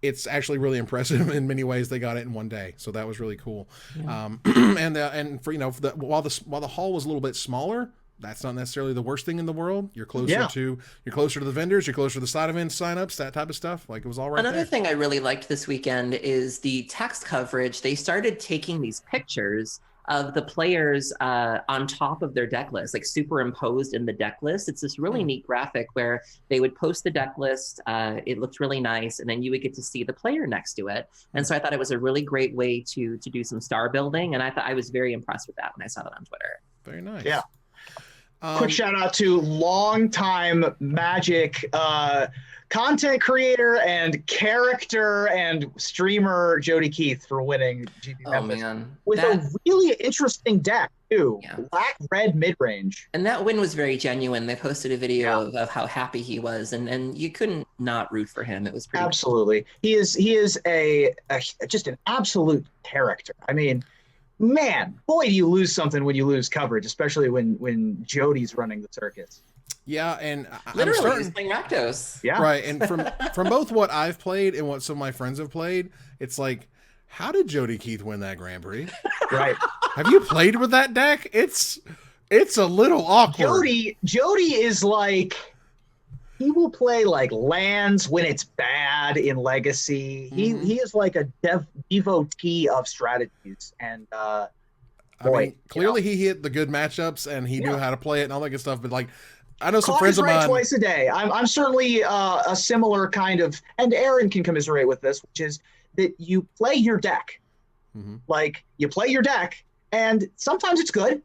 S1: It's actually really impressive in many ways. They got it in one day, so that was really cool. Yeah. And for while the hall was a little bit smaller, that's not necessarily the worst thing in the world. You're closer to the vendors, you're closer to the side event signups, that type of stuff. Like it was all right.
S2: Another thing I really liked this weekend is the text coverage. They started taking these pictures of the players on top of their deck list, like superimposed in the deck list. It's this really neat graphic where they would post the deck list. It looked really nice, and then you would get to see the player next to it. And so I thought it was a really great way to do some star building, and I was very impressed with that when I saw that on Twitter.
S1: Very nice.
S3: Yeah. Quick shout out to longtime Magic content creator and character and streamer Jody Keith for winning GP Memphis with a really interesting deck too. Yeah. Black red mid range.
S2: And that win was very genuine. They posted a video of how happy he was, and you couldn't not root for him. It was pretty
S3: absolutely. He is just an absolute character. I mean, man, boy, do you lose something when you lose coverage, especially when Jody's running the circuits.
S1: Yeah, and
S2: literally he's playing Rakdos.
S3: Yeah,
S1: right. And from both what I've played and what some of my friends have played, it's like, how did Jody Keith win that Grand Prix?
S3: Right.
S1: Have you played with that deck? It's a little awkward.
S3: Jody is like, he will play like lands when it's bad in Legacy. He is like a devotee of strategies, and
S1: clearly he hit the good matchups and he knew how to play it and all that good stuff. But like, I know some
S3: Clock
S1: friends of mine
S3: twice a day. I'm certainly a similar kind of, and Aaron can commiserate with this, which is that you play your deck. Like you play your deck, and sometimes it's good,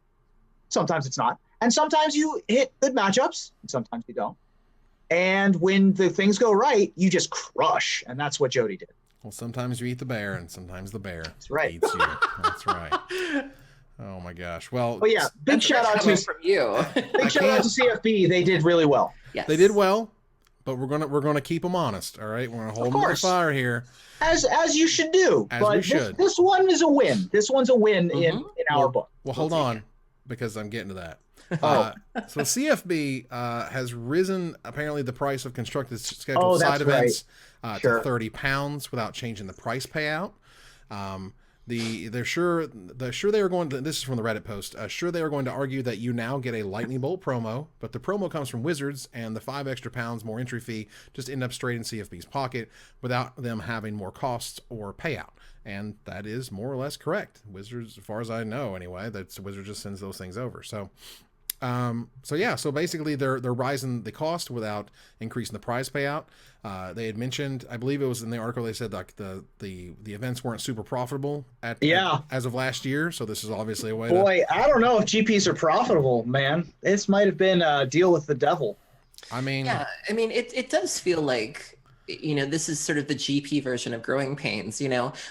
S3: sometimes it's not, and sometimes you hit good matchups, and sometimes you don't. And when the things go right, you just crush. And that's what Jody did.
S1: Well, sometimes you eat the bear, and sometimes the bear eats you. That's right. Oh my gosh. Well,
S3: yeah, big shout out to
S2: from you.
S3: Big shout out to CFB. They did really well.
S2: Yes.
S1: They did well, but we're gonna keep them honest. All right, we're gonna hold them to the fire here,
S3: as you should do. This one is a win. This one's a win in our book.
S1: Well, hold on, because I'm getting to that. So CFB has risen apparently the price of constructed scheduled side events to £30 without changing the price payout. They're sure they are going to, this is from the Reddit post, sure they are going to argue that you now get a lightning bolt promo, but the promo comes from Wizards, and the £5 extra more entry fee just end up straight in CFB's pocket without them having more costs or payout. And that is more or less correct. Wizards, as far as I know anyway, that's Wizards just sends those things over. So so basically they're rising the cost without increasing the prize payout. They had mentioned, I believe it was in the article, they said like the events weren't super profitable as of last year. So this is obviously a way
S3: I don't know if GPs are profitable, man. This might have been a deal with the devil.
S1: I mean,
S2: it does feel like, this is sort of the GP version of growing pains.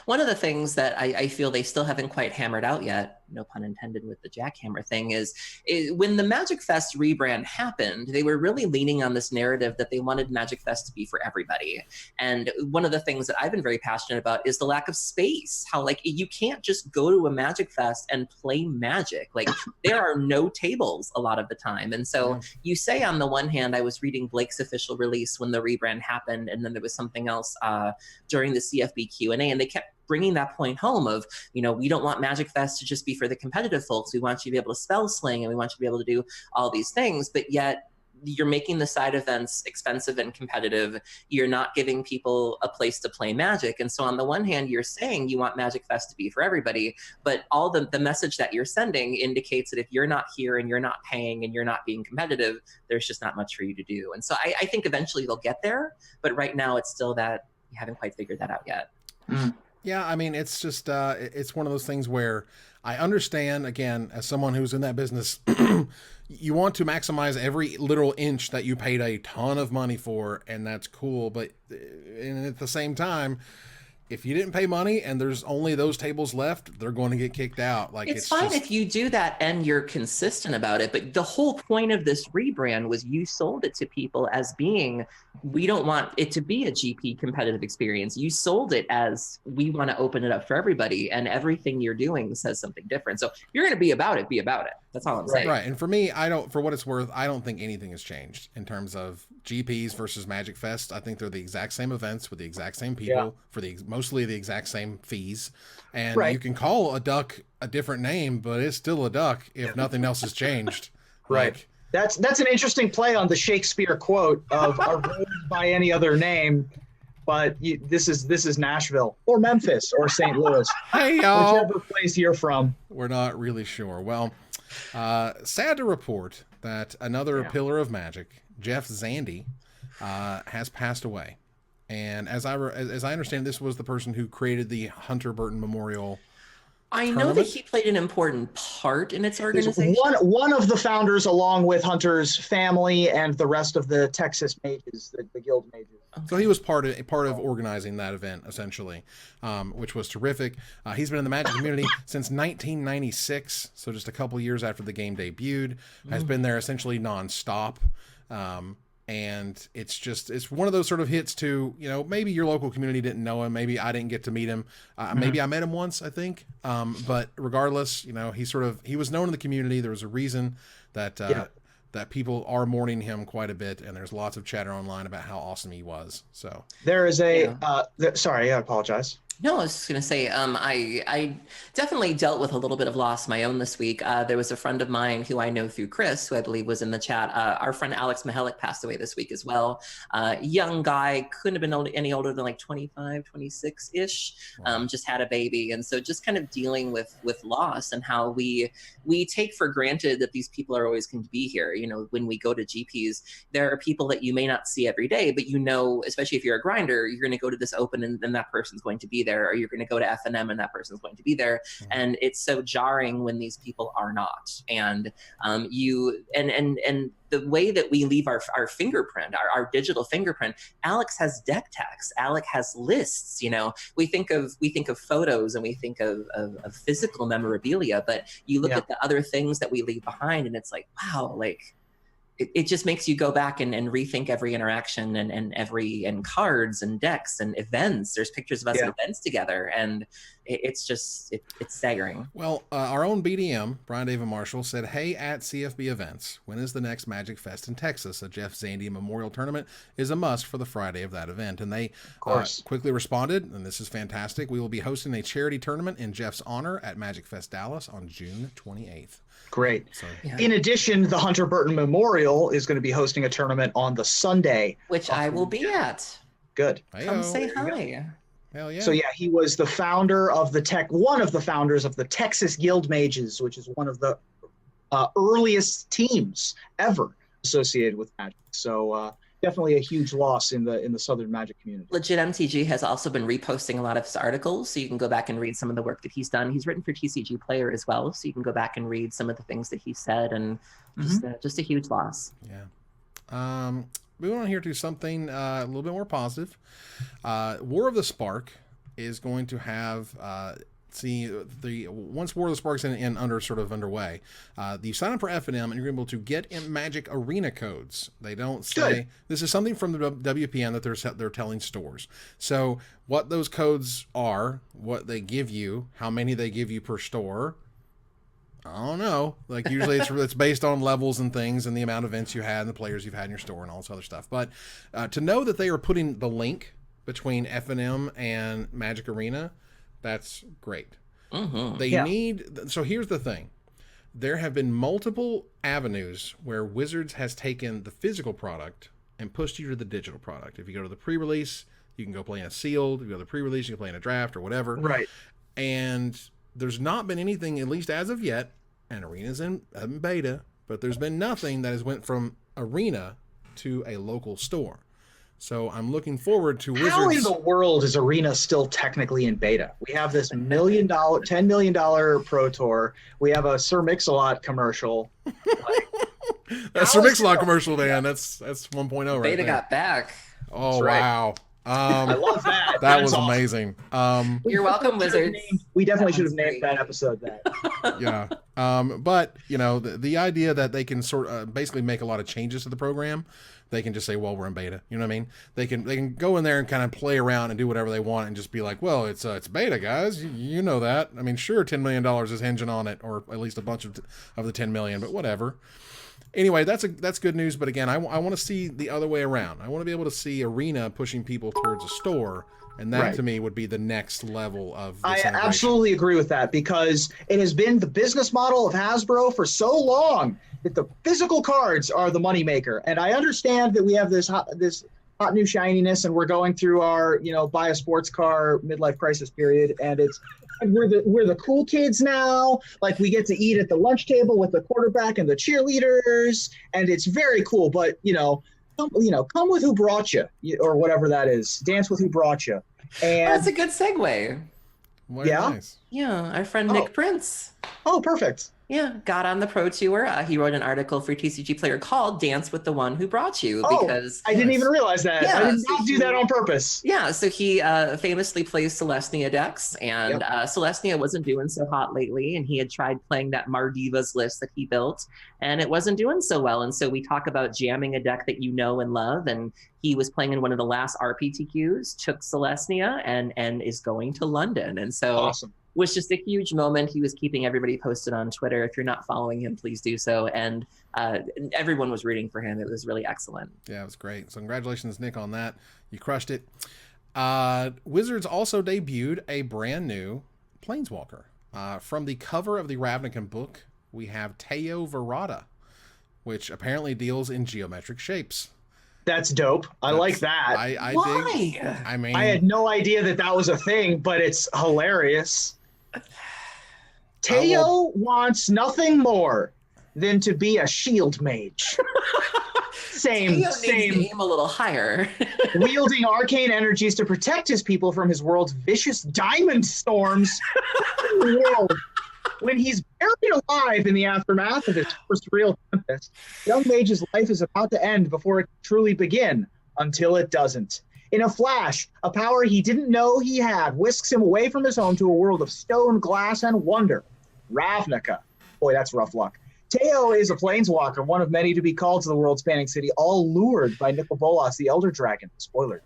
S2: One of the things that I feel they still haven't quite hammered out yet, no pun intended with the Jackhammer thing, is when the MagicFest rebrand happened, they were really leaning on this narrative that they wanted MagicFest to be for everybody. And one of the things that I've been very passionate about is the lack of space. How you can't just go to a MagicFest and play Magic. There are no tables a lot of the time. And so you say on the one hand, I was reading Blake's official release when the rebrand happened, and then there was something else during the CFB Q&A, and they kept bringing that point home of, we don't want MagicFest to just be for the competitive folks. We want you to be able to spell sling, and we want you to be able to do all these things, but yet you're making the side events expensive and competitive. You're not giving people a place to play Magic. And so on the one hand, you're saying you want MagicFest to be for everybody, but all the message that you're sending indicates that if you're not here and you're not paying and you're not being competitive, there's just not much for you to do. And so I think eventually they'll get there, but right now it's still that you haven't quite figured that out yet.
S1: Yeah, I mean, it's just, it's one of those things where I understand, again, as someone who's in that business, you want to maximize every literal inch that you paid a ton of money for, and that's cool. But at the same time, if you didn't pay money and there's only those tables left, they're going to get kicked out.
S2: It's fine if you do that and you're consistent about it. But the whole point of this rebrand was you sold it to people as being, we don't want it to be a GP competitive experience. You sold it as, we want to open it up for everybody, and everything you're doing says something different. So if you're going to be about it, be about it. That's all I'm saying.
S1: Right. And for me, for what it's worth, I don't think anything has changed in terms of GPs versus MagicFest. I think they're the exact same events with the exact same people for mostly the exact same fees. And you can call a duck a different name, but it's still a duck if nothing else has changed.
S3: Right. That's an interesting play on the Shakespeare quote of "Are roads by any other name?" But this is Nashville or Memphis or St. Louis.
S1: Hey, y'all.
S3: Whichever place you're from.
S1: We're not really sure. Well, sad to report that another pillar of Magic, Jeff Zandi, has passed away. And as I understand, this was the person who created the Hunter Burton Memorial.
S2: I know that he played an important part in its organization.
S3: One of the founders, along with Hunter's family and the rest of the Texas mages, the guild mages.
S1: So he was part of organizing that event, essentially, which was terrific. He's been in the Magic community since 1996, so just a couple years after the game debuted. Has been there essentially nonstop. And it's one of those sort of hits to, maybe your local community didn't know him. Maybe I didn't get to meet him. Maybe I met him once, I think. But regardless, he was known in the community. There was a reason that people are mourning him quite a bit. And there's lots of chatter online about how awesome he was. So
S3: there is sorry, I apologize.
S2: No, I was just going to say, I definitely dealt with a little bit of loss of my own this week. There was a friend of mine who I know through Chris, who I believe was in the chat. Our friend Alex Mythicc passed away this week as well. Young guy, couldn't have been any older than like 25, 26-ish, just had a baby. And so just kind of dealing with loss and how we take for granted that these people are always going to be here. When we go to GPs, there are people that you may not see every day, but especially if you're a grinder, you're going to go to this open and that person's going to be be there, or you're going to go to FNM and that person's going to be there. And it's so jarring when these people are not. And the way that we leave our fingerprint, our digital fingerprint, Alex has deck text, Alex has lists. We think of photos and we think of physical memorabilia, but you look at the other things that we leave behind, and it's like, wow, like it just makes you go back and rethink every interaction and cards and decks and events. There's pictures of us at events together, and it's staggering.
S1: Well, our own BDM, Brian David Marshall, said, "Hey, at CFB Events, when is the next MagicFest in Texas? A Jeff Zandi Memorial Tournament is a must for the Friday of that event." And they quickly responded, and this is fantastic. "We will be hosting a charity tournament in Jeff's honor at MagicFest Dallas on June 28th.
S3: Great. So, in addition, the Hunter Burton Memorial is going to be hosting a tournament on the Sunday,
S2: which I will be at.
S3: Good.
S2: Come say hi.
S1: Hell yeah.
S3: So he was the founder of one of the founders of the Texas Guild Mages, which is one of the earliest teams ever associated with Magic. So definitely a huge loss in the Southern Magic community.
S2: Legit MTG has also been reposting a lot of his articles, so you can go back and read some of the work that he's done. He's written for TCG Player as well, so you can go back and read some of the things that he said, and just a huge loss.
S1: Yeah. Moving on here to something a little bit more positive. War of the Spark is going to have once War of the Spark's underway, you sign up for FNM and you're able to get in Magic Arena codes. They don't say this is something from the WPN that they're telling stores. So what those codes are, what they give you, how many they give you per store, I don't know. Like usually it's based on levels and things and the amount of events you had and the players you've had in your store and all this other stuff. But to know that they are putting the link between FNM and Magic Arena, that's great. So here's the thing. There have been multiple avenues where Wizards has taken the physical product and pushed you to the digital product. If you go to the pre-release, you can go play in a sealed. If you go to the pre-release, you can play in a draft or whatever.
S3: Right.
S1: And there's not been anything, at least as of yet, and Arena's in beta, but there's been nothing that has went from Arena to a local store. So I'm looking forward to Wizards.
S3: How in the world is Arena still technically in beta? We have this $10 million Pro Tour. We have a Sir Mix-a-Lot commercial.
S1: That Sir Mix-a-Lot commercial, Dan. That's 1.0 right
S2: Beta
S1: there.
S2: Got back.
S1: Oh, wow.
S3: I love that.
S1: That was amazing.
S2: You're welcome, Wizards.
S3: We definitely should have named that episode that.
S1: Yeah. But, the idea that they can basically make a lot of changes to the program, they can just say, well, we're in beta. You know what I mean? They can go in there and kind of play around and do whatever they want and just be like, well, it's beta, guys. You know that. I mean, sure, $10 million is hinging on it, or at least a bunch of the 10 million, but whatever. Anyway, that's good news. But again, I want to see the other way around. I want to be able to see Arena pushing people towards a store. And that to me would be the next level of this integration.
S3: Absolutely agree with that, because it has been the business model of Hasbro for so long that the physical cards are the moneymaker. And I understand that we have this hot new shininess, and we're going through our, buy a sports car midlife crisis period, and we're the cool kids now. Like, we get to eat at the lunch table with the quarterback and the cheerleaders, and it's very cool. But come with who brought you, or whatever that is. Dance with who brought you. And
S2: that's a good segue.
S1: Nice.
S2: Yeah, our friend Nick Prince.
S3: Oh, perfect.
S2: Yeah, got on the Pro Tour. He wrote an article for TCG Player called "Dance with the One Who Brought You." Because
S3: I didn't even realize that.
S2: Yeah,
S3: I did not do that on purpose.
S2: Yeah, so he famously plays Celestia decks, and Celestia wasn't doing so hot lately, and he had tried playing that Mardivas list that he built, and it wasn't doing so well. And so we talk about jamming a deck that you know and love, and he was playing in one of the last RPTQs, took Celestia, and is going to London. And so
S3: awesome.
S2: Was just a huge moment. He was keeping everybody posted on Twitter. If you're not following him, please do so. And everyone was rooting for him. It was really excellent.
S1: Yeah, it was great. So congratulations, Nick, on that. You crushed it. Wizards also debuted a brand new Planeswalker. From the cover of the Ravnica book, we have Teyo Verada, which apparently deals in geometric shapes.
S3: That's dope. I like that.
S2: Why?
S1: Dig. I mean,
S3: I had no idea that was a thing, but it's hilarious. Teyo wants nothing more than to be a shield mage. Same.
S2: Teyo needs to aim a little higher.
S3: Wielding arcane energies to protect his people from his world's vicious diamond storms. When he's buried alive in the aftermath of his first real tempest, young mage's life is about to end before it can truly begin, until it doesn't. In a flash, a power he didn't know he had whisks him away from his home to a world of stone, glass, and wonder. Ravnica. Boy, that's rough luck. Teyo is a planeswalker, one of many to be called to the world-spanning city, all lured by Nicol Bolas, the Elder Dragon. Spoiler.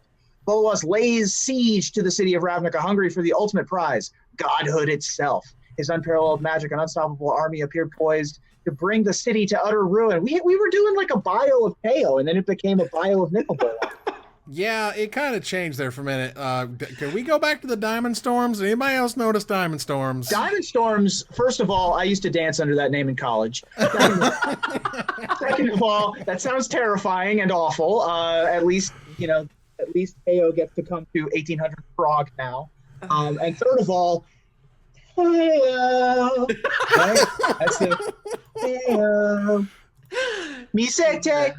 S3: Bolas lays siege to the city of Ravnica, hungry for the ultimate prize, godhood itself. His unparalleled magic and unstoppable army appeared poised to bring the city to utter ruin. We were doing like a bio of Teyo, and then it became a bio of Nicol Bolas.
S1: Yeah, it kind of changed there for a minute. Can we go back to the Diamond Storms? Anybody else notice Diamond Storms?
S3: Diamond Storms, first of all, I used to dance under that name in college. Second of all, that sounds terrifying and awful. At least Teyo gets to come to 1800 Frog now. And third of all, Teyo. Right? That's it. Teyo. Misete,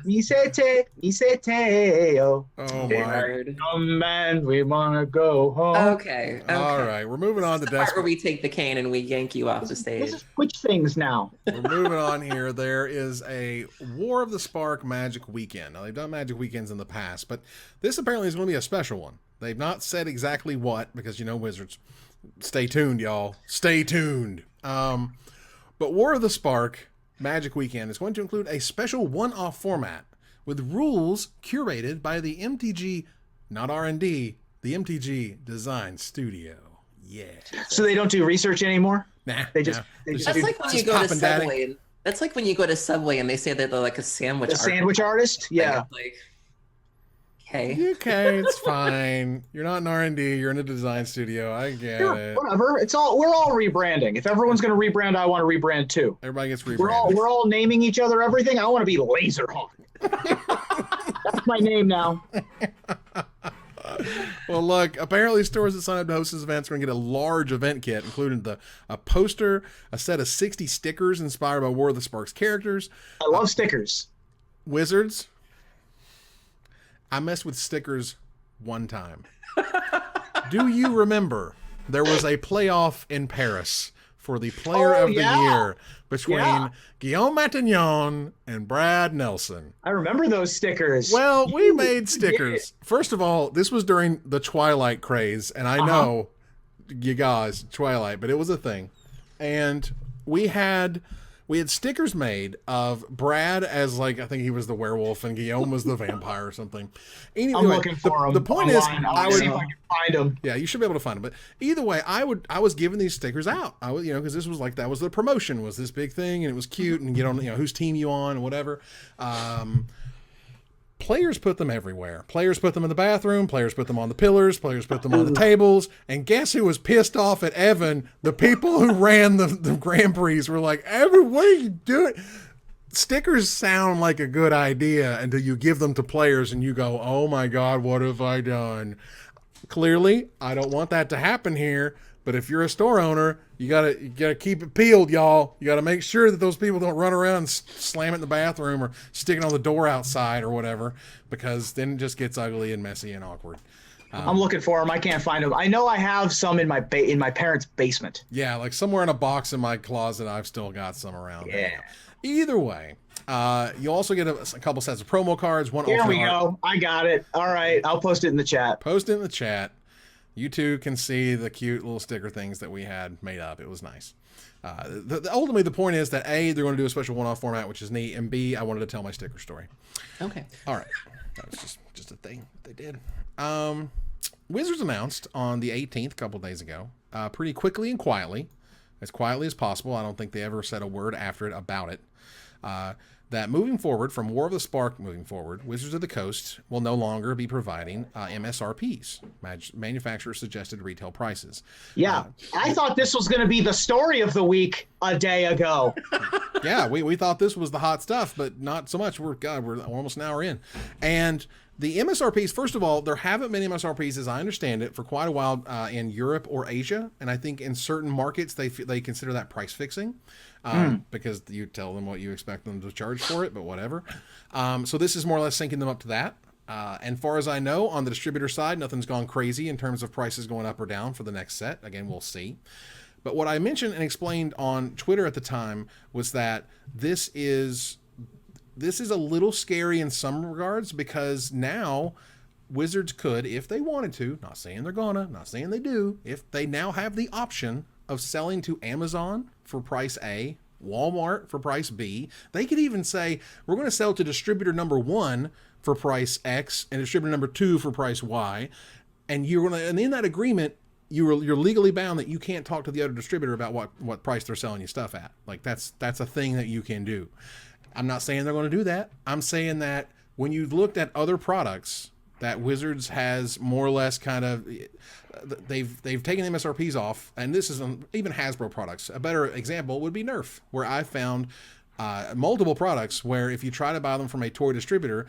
S3: Teyo.
S1: Oh my!
S3: Come and we wanna go home.
S2: Okay.
S1: All right, we're moving on to
S2: the part where we take the cane and we yank you off the stage.
S3: This is Twitch things now.
S1: We're moving on here. There is a War of the Spark Magic Weekend. Now they've done Magic Weekends in the past, but this apparently is going to be a special one. They've not said exactly what because Wizards. Stay tuned, y'all. Stay tuned. But War of the Spark Magic Weekend is going to include a special one-off format with rules curated by the MTG, not R&D, the MTG Design Studio. Yeah.
S3: So they don't do research anymore?
S1: Nah.
S2: That's like when you go to Subway. That's like when you go to Subway and they say that they're like a sandwich artist.
S3: Sandwich artist? Yeah.
S2: Okay.
S1: Okay, it's fine. You're not in R&D. You're in a design studio. I get it.
S3: Whatever. We're all rebranding. If everyone's going to rebrand, I want to rebrand too.
S1: Everybody gets rebranded.
S3: We're all naming each other everything. I want to be Laserhawk. That's my name now.
S1: Well, look, apparently stores that sign up to host this event are going to get a large event kit, including a poster, a set of 60 stickers inspired by War of the Sparks characters.
S3: I love stickers.
S1: Wizards. I messed with stickers one time. Do you remember there was a playoff in Paris for the Player of the Year between Guillaume Matignon and Brad Nelson?
S3: I remember those stickers.
S1: Well, we made stickers. First of all, this was during the Twilight craze, and I know you guys, Twilight, but it was a thing. And we had stickers made of Brad as, like, I think he was the werewolf and Guillaume was the vampire or something. Anyway,
S3: I'm looking for them.
S1: The point
S3: online.
S1: is,
S3: I would see if I can find them.
S1: Yeah, you should be able to find them. But either way, I was giving these stickers out. I was, because this was like, that was the promotion, was this big thing, and it was cute, and whose team you on and whatever. Players put them everywhere. Players put them in the bathroom. Players put them on the pillars. Players put them on the tables. And guess who was pissed off at Evan? The people who ran the Grand Prix were like, Evan, what are you doing? Stickers sound like a good idea until you give them to players and you go, oh my God, what have I done? Clearly, I don't want that to happen here. But if you're a store owner, you gotta keep it peeled, y'all. You gotta make sure that those people don't run around and slam it in the bathroom or stick it on the door outside or whatever, because then it just gets ugly and messy and awkward.
S3: I'm looking for them. I can't find them. I know I have some in my parents' basement.
S1: Yeah, like somewhere in a box in my closet, I've still got some around.
S3: Yeah.
S1: Either way, you also get a couple sets of promo cards.
S3: Here we go. I got it. All right, I'll post it in the chat.
S1: Post it in the chat. You two can see the cute little sticker things that we had made up. It was nice. Ultimately, the point is that A, they're going to do a special one-off format, which is neat, and B, I wanted to tell my sticker story.
S2: Okay.
S1: All right. That was just a thing they did. Wizards announced on the 18th, a couple days ago, pretty quickly and quietly as possible. I don't think they ever said a word after it about it. That moving forward, from War of the Spark moving forward, Wizards of the Coast will no longer be providing MSRPs, manufacturer suggested retail prices.
S3: Yeah, I thought this was going to be the story of the week a day ago.
S1: Yeah, we thought this was the hot stuff, but not so much. We're almost an hour in. And The MSRPs, first of all, there haven't been MSRPs, as I understand it, for quite a while in Europe or Asia. And I think in certain markets, they consider that price fixing because you tell them what you expect them to charge for it, but whatever. So this is more or less syncing them up to that. And far as I know, on the distributor side, nothing's gone crazy in terms of prices going up or down for the next set. Again, we'll see. But what I mentioned and explained on Twitter at the time was that this is a little scary in some regards, because now Wizards could, if they wanted to, not saying they're gonna, not saying they do, if they now have the option of selling to Amazon for price A, Walmart for price B, they could even say, we're going to sell to distributor number 1 for price X and distributor number 2 for price Y. And and in that agreement, you're legally bound that you can't talk to the other distributor about what price they're selling you stuff at. Like that's a thing that you can do. I'm not saying they're going to do that. I'm saying that when you've looked at other products that Wizards has more or less kind of, they've taken MSRPs off, and this is even Hasbro products. A better example would be Nerf, where I found multiple products where if you try to buy them from a toy distributor,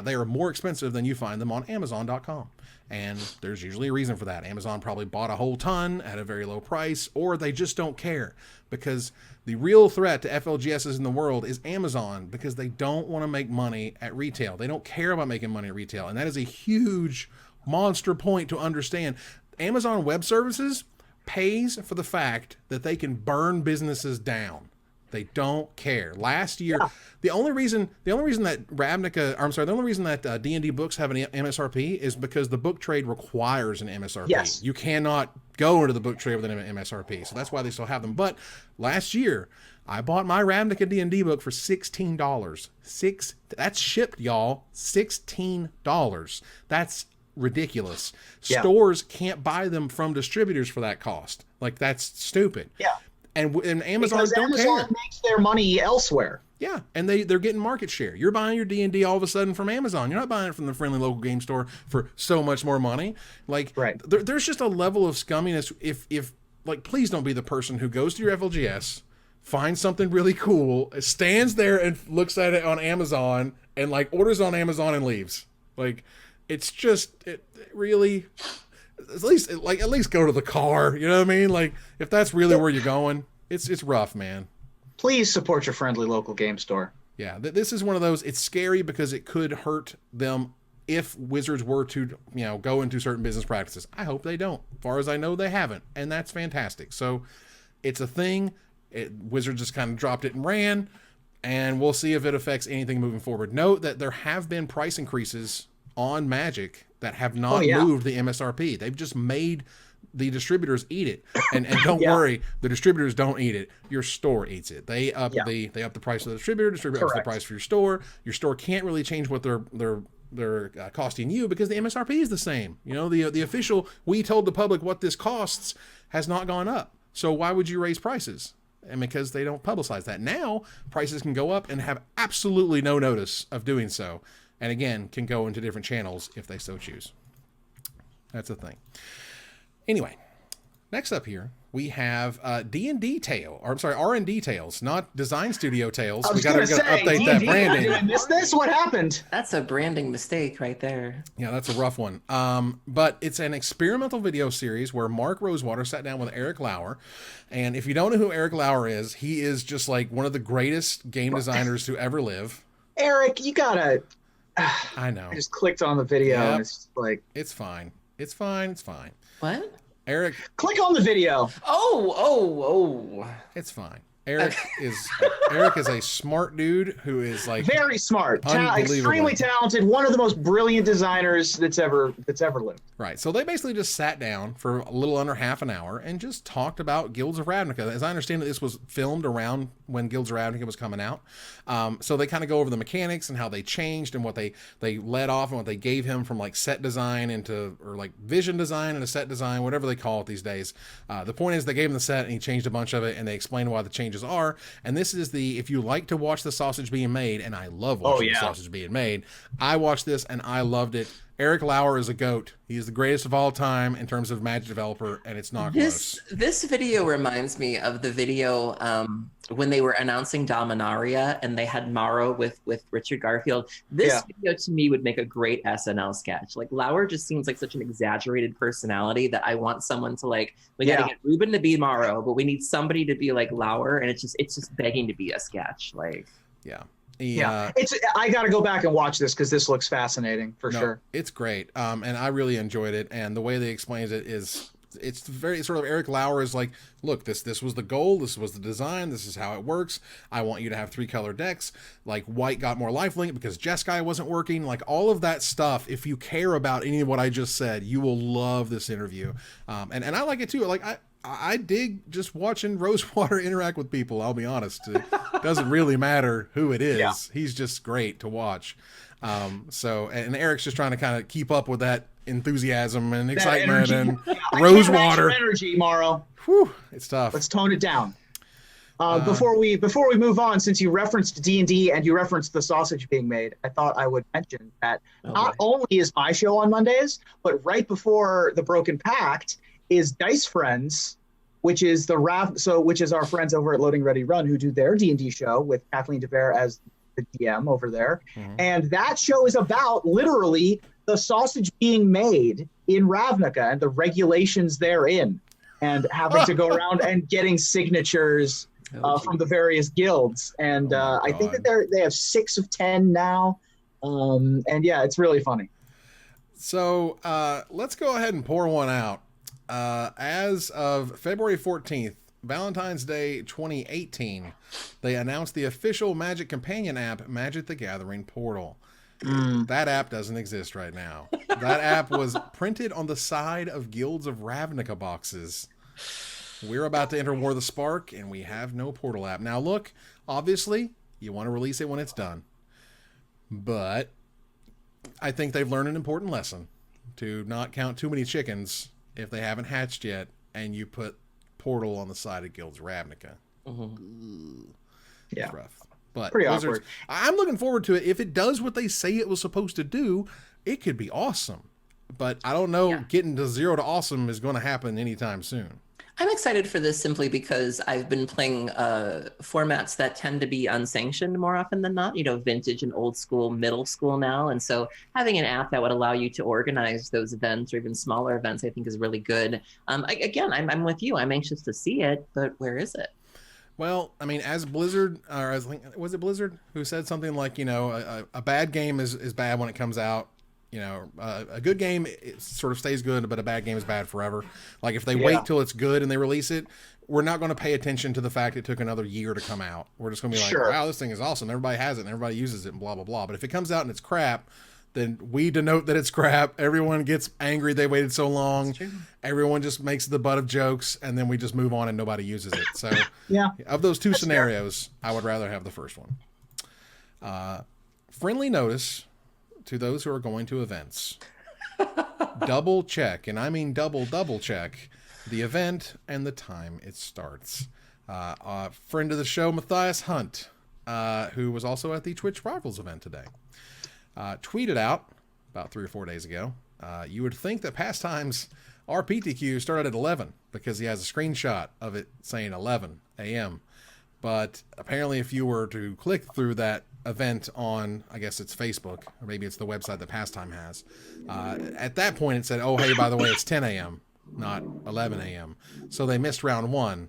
S1: they are more expensive than you find them on Amazon.com. And there's usually a reason for that. Amazon probably bought a whole ton at a very low price, or they just don't care, because the real threat to FLGSs in the world is Amazon, because they don't want to make money at retail. They don't care about making money at retail. And that is a huge monster point to understand. Amazon Web Services pays for the fact that they can burn businesses down. They don't care. Last year, the only reason that the only reason that D&D books have an MSRP is because the book trade requires an MSRP.
S3: Yes.
S1: You cannot go into the book trade with an MSRP, so that's why they still have them. But last year, I bought my Ravnica D&D book for $16. That's shipped, y'all. $16. That's ridiculous.
S3: Yeah.
S1: Stores can't buy them from distributors for that cost. Like, that's stupid.
S3: Yeah.
S1: And Amazon
S3: because
S1: don't
S3: Amazon
S1: care.
S3: makes their money elsewhere.
S1: Yeah, and they're getting market share. You're buying your D&D all of a sudden from Amazon. You're not buying it from the friendly local game store for so much more money. Like,
S3: right.
S1: There's just a level of scumminess. If like, please don't be the person who goes to your FLGS, finds something really cool, stands there and looks at it on Amazon, and like orders on Amazon and leaves. Like, it's just it really. At least go to the car. You know what I mean? Like, if that's really where you're going, it's rough, man.
S3: Please support your friendly local game store.
S1: Yeah, this is one of those. It's scary because it could hurt them if Wizards were to, go into certain business practices. I hope they don't. As far as I know, they haven't, and that's fantastic. So it's a thing. Wizards just kind of dropped it and ran, and we'll see if it affects anything moving forward. Note that there have been price increases on Magic that have not moved the MSRP. They've just made the distributors eat it. And don't worry, the distributors don't eat it. Your store eats it. They up the price of the distributor ups the price for your store. Your store can't really change what they're costing you, because the MSRP is the same. The official, we told the public what this costs, has not gone up. So why would you raise prices? And because they don't publicize that. Now prices can go up and have absolutely no notice of doing so. And again, can go into different channels if they so choose. That's the thing. Anyway, next up here, we have D&D Tale. Or I'm sorry, R&D Tales, not Design Studio Tales. We got to update
S3: D&D,
S1: that branding.
S3: Did I miss this? What happened?
S2: That's a branding mistake right there.
S1: Yeah, that's a rough one. But it's an experimental video series where Mark Rosewater sat down with Eric Lauer. And if you don't know who Eric Lauer is, he is just like one of the greatest game designers to ever live.
S3: Eric, you gotta...
S1: I know.
S3: I just clicked on the video and it's just like...
S1: It's fine. It's fine.
S2: What?
S1: Eric.
S3: Click on the video.
S2: Oh.
S1: It's fine. Eric is a smart dude who is like
S3: very smart,
S1: extremely
S3: talented, one of the most brilliant designers that's ever lived.
S1: Right. So they basically just sat down for a little under half an hour and just talked about Guilds of Ravnica. As I understand it, this was filmed around when Guilds of Ravnica was coming out. So they kind of go over the mechanics and how they changed and what they led off and what they gave him from like set design or like vision design and a set design, whatever they call it these days. The point is they gave him the set and he changed a bunch of it, and they explained why the changes are. And this is if you like to watch the sausage being made, and I love watching the sausage being made, I watched this and I loved it. Eric Lauer is a GOAT. He is the greatest of all time in terms of Magic developer, and it's not close.
S2: This video reminds me of the video when they were announcing Dominaria and they had Morrow with Richard Garfield. This video to me would make a great SNL sketch. Like Lauer just seems like such an exaggerated personality that I want someone to like. We got to get Ruben to be Morrow, but we need somebody to be like Lauer, and it's just begging to be a sketch. Like
S3: I got to go back and watch this because this looks fascinating for sure.
S1: It's great, and I really enjoyed it. And the way they explains it is, it's very sort of Eric Lauer is like, look, this was the goal, this was the design, this is how it works. I want you to have 3-color decks. Like white got more lifelink because Jeskai wasn't working. Like all of that stuff. If you care about any of what I just said, you will love this interview. And I like it too. Like I dig just watching Rosewater interact with people. I'll be honest. It doesn't really matter who it is. Yeah. He's just great to watch. And Eric's just trying to kind of keep up with that enthusiasm and excitement and Rosewater
S3: energy, Morrow.
S1: Whew, it's tough.
S3: Let's tone it down. Before we move on, since you referenced D&D and you referenced the sausage being made, I thought I would mention that not only is my show on Mondays, but right before the Broken Pact is Dice Friends, which is which is our friends over at Loading Ready Run who do their D&D show with Kathleen DeVere as the DM over there. Mm-hmm. And that show is about literally the sausage being made in Ravnica and the regulations therein, and having to go around and getting signatures from the various guilds. And I think that they have 6 of 10 now. And yeah, it's really funny.
S1: So let's go ahead and pour one out. As of February 14th, Valentine's Day 2018, they announced the official Magic Companion app, Magic the Gathering Portal. That app doesn't exist right now. That app was printed on the side of Guilds of Ravnica boxes. We're about to enter War of the Spark, and we have no Portal app. Now, look, obviously, you want to release it when it's done. But I think they've learned an important lesson to not count too many chickens if they haven't hatched yet, and you put Portal on the side of Guilds Ravnica.
S3: Yeah.
S1: It's rough. But
S3: pretty
S1: Wizards,
S3: awkward.
S1: I'm looking forward to it. If it does what they say it was supposed to do, it could be awesome. But I don't know, getting to 0 to awesome is going to happen anytime soon.
S2: I'm excited for this simply because I've been playing formats that tend to be unsanctioned more often than not, vintage and old school, middle school now. And so having an app that would allow you to organize those events or even smaller events, I think is really good. I'm with you. I'm anxious to see it, but where is it?
S1: Well, I mean, as Blizzard, or was it Blizzard who said something like, a bad game is bad when it comes out. A good game, it sort of stays good, but a bad game is bad forever. Like if they wait till it's good and they release it, we're not going to pay attention to the fact it took another year to come out. We're just going to be like, wow, this thing is awesome. Everybody has it and everybody uses it and blah, blah, blah. But if it comes out and it's crap, then we denote that it's crap. Everyone gets angry they waited so long. Everyone just makes the butt of jokes, and then we just move on and nobody uses it. So of those two scenarios, I would rather have the first one. Friendly notice to those who are going to events. Double check, and I mean double check, the event and the time it starts. A friend of the show, Matthias Hunt, who was also at the Twitch Rivals event today, tweeted out about 3 or 4 days ago, you would think that Pastimes RPTQ started at 11 because he has a screenshot of it saying 11 a.m. But apparently if you were to click through that event on, I guess it's Facebook, or maybe it's the website that Pastime has, at that point it said, oh, hey, by the way, it's 10 a.m., not 11 a.m. So they missed round 1,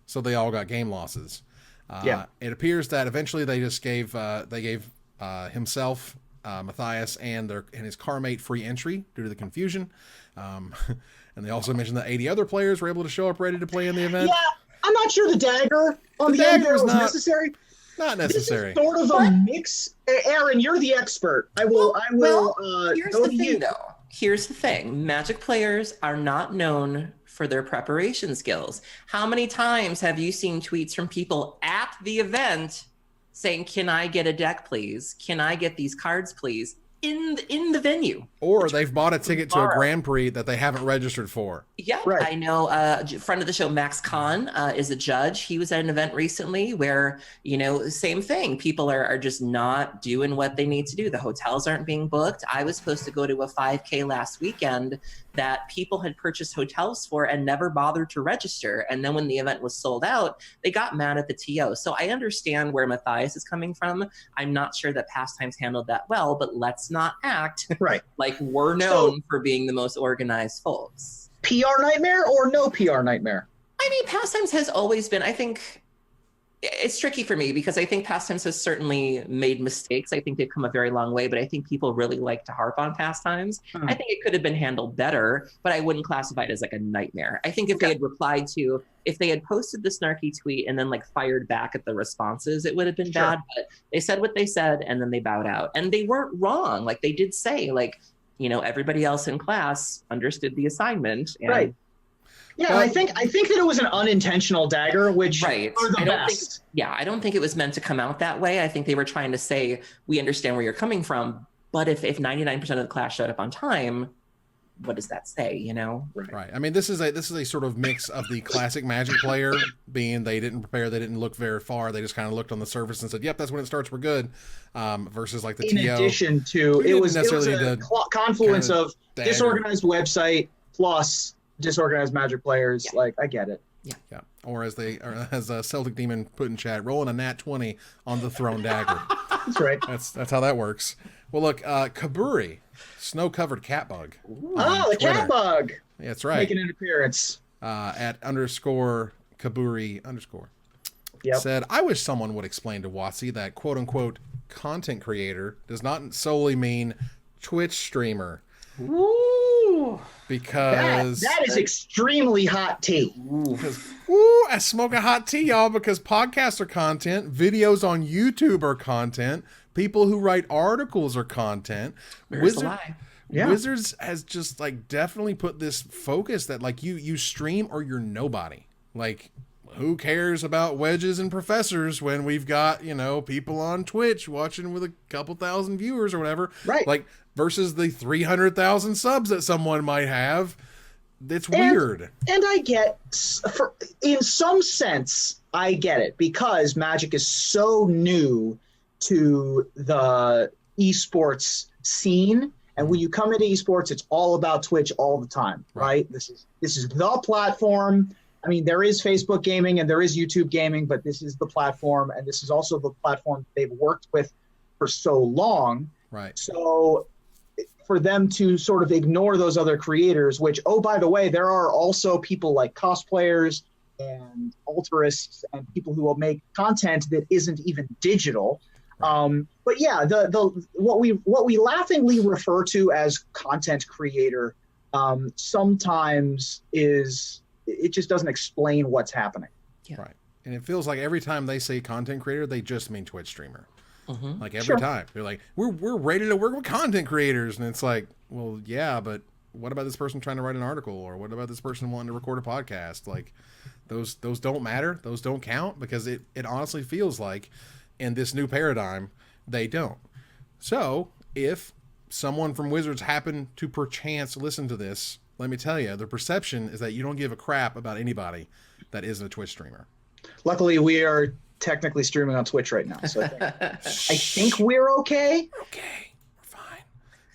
S1: so they all got game losses. It appears that eventually they just gave himself, Matthias, and his carmate free entry due to the confusion. And they also mentioned that 80 other players were able to show up ready to play in the event.
S3: Yeah, I'm not sure the dagger on the end there was necessary.
S1: Not necessary.
S3: This is sort of a mix. Aaron, you're the expert. I will.
S2: Here's the thing, though. Here's the thing. Magic players are not known for their preparation skills. How many times have you seen tweets from people at the event saying, "Can I get a deck, please? Can I get these cards, please?" in the venue.
S1: Or they've bought a ticket to a Grand Prix that they haven't registered for.
S2: Yeah, right. I know a friend of the show, Max Kahn, is a judge. He was at an event recently where, same thing. People are just not doing what they need to do. The hotels aren't being booked. I was supposed to go to a 5K last weekend that people had purchased hotels for and never bothered to register. And then when the event was sold out, they got mad at the TO. So I understand where Matthias is coming from. I'm not sure that Pastimes handled that well, but let's not act like we're known for being the most organized folks.
S3: PR nightmare or no PR nightmare?
S2: I mean, Pastimes has always been, I think, it's tricky for me because I think Pastimes has certainly made mistakes. I think they've come a very long way, but I think people really like to harp on Pastimes. I think it could have been handled better, but I wouldn't classify it as like a nightmare. I think if they had replied to, if they had posted the snarky tweet and then like fired back at the responses, it would have been bad, but they said what they said and then they bowed out. And they weren't wrong. Like they did say, like, everybody else in class understood the assignment. And,
S3: yeah, I think that it was an unintentional dagger, which
S2: I don't think it was meant to come out that way. I think they were trying to say, we understand where you're coming from, but if 99% of the class showed up on time, what does that say,
S1: Right. I mean, this is a sort of mix of the classic Magic player being they didn't prepare, they didn't look very far, they just kind of looked on the surface and said, yep, that's when it starts, we're good, versus like the TO.
S3: In addition to, it was a confluence of disorganized website plus disorganized Magic players. Like, I get it.
S1: Yeah. Or as Celtic Demon put in chat, rolling a nat 20 on the thrown dagger.
S3: That's right.
S1: That's how that works. Well, look, Kaburi, snow-covered cat bug.
S3: Oh, the cat bug.
S1: Yeah, that's right.
S3: Making an appearance.
S1: At _Kaburi_
S3: Yep.
S1: Said, I wish someone would explain to WotC that quote-unquote content creator does not solely mean Twitch streamer.
S2: Ooh.
S1: Because
S3: that is extremely hot tea.
S1: I smoke a hot tea, y'all, because podcasts are content, videos on YouTube are content, people who write articles are content. Wizards has just like definitely put this focus that like you stream or you're nobody. Like, who cares about wedges and professors when we've got, people on Twitch watching with a couple thousand viewers or whatever.
S3: Right.
S1: Like, versus the 300,000 subs that someone might have. It's weird.
S3: And I get, in some sense, I get it because Magic is so new to the esports scene. And when you come into esports, it's all about Twitch all the time, right? This is the platform. I mean, there is Facebook gaming and there is YouTube gaming, but this is the platform. And this is also the platform they've worked with for so long.
S1: Right.
S3: So for them to sort of ignore those other creators, which, oh, by the way, there are also people like cosplayers and altruists and people who will make content that isn't even digital. But yeah, the what we laughingly refer to as content creator sometimes it just doesn't explain what's happening.
S1: Yeah. Right. And it feels like every time they say content creator, they just mean Twitch streamer. Like every time they're like, we're ready to work with content creators. And it's like, well, yeah, but what about this person trying to write an article? Or what about this person wanting to record a podcast? Like those don't matter. Those don't count because it honestly feels like in this new paradigm, they don't. So if someone from Wizards happened to perchance listen to this, let me tell you, the perception is that you don't give a crap about anybody that isn't a Twitch streamer.
S3: Luckily, we are technically streaming on Twitch right now, so I think we're okay.
S1: Okay, we're fine.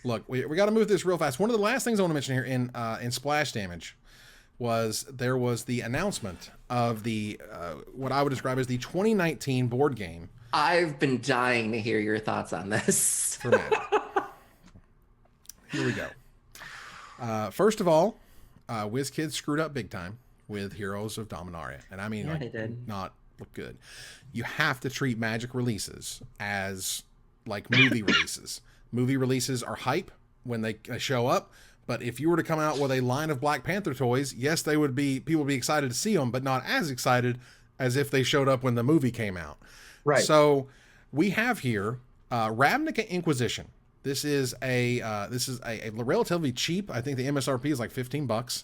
S1: Look, we got to move this real fast. One of the last things I want to mention here in Splash Damage was there was the announcement of the what I would describe as the 2019 board game.
S2: I've been dying to hear your thoughts on this.
S1: For me. Here we go. First of all, WizKids screwed up big time with Heroes of Dominaria. And I mean,
S2: they did
S1: not look good. You have to treat Magic releases as like movie releases. Movie releases are hype when they show up. But if you were to come out with a line of Black Panther toys, yes, people would be excited to see them, but not as excited as if they showed up when the movie came out.
S3: Right.
S1: So we have here Ravnica Inquisition. This is a relatively cheap. I think the MSRP is like $15.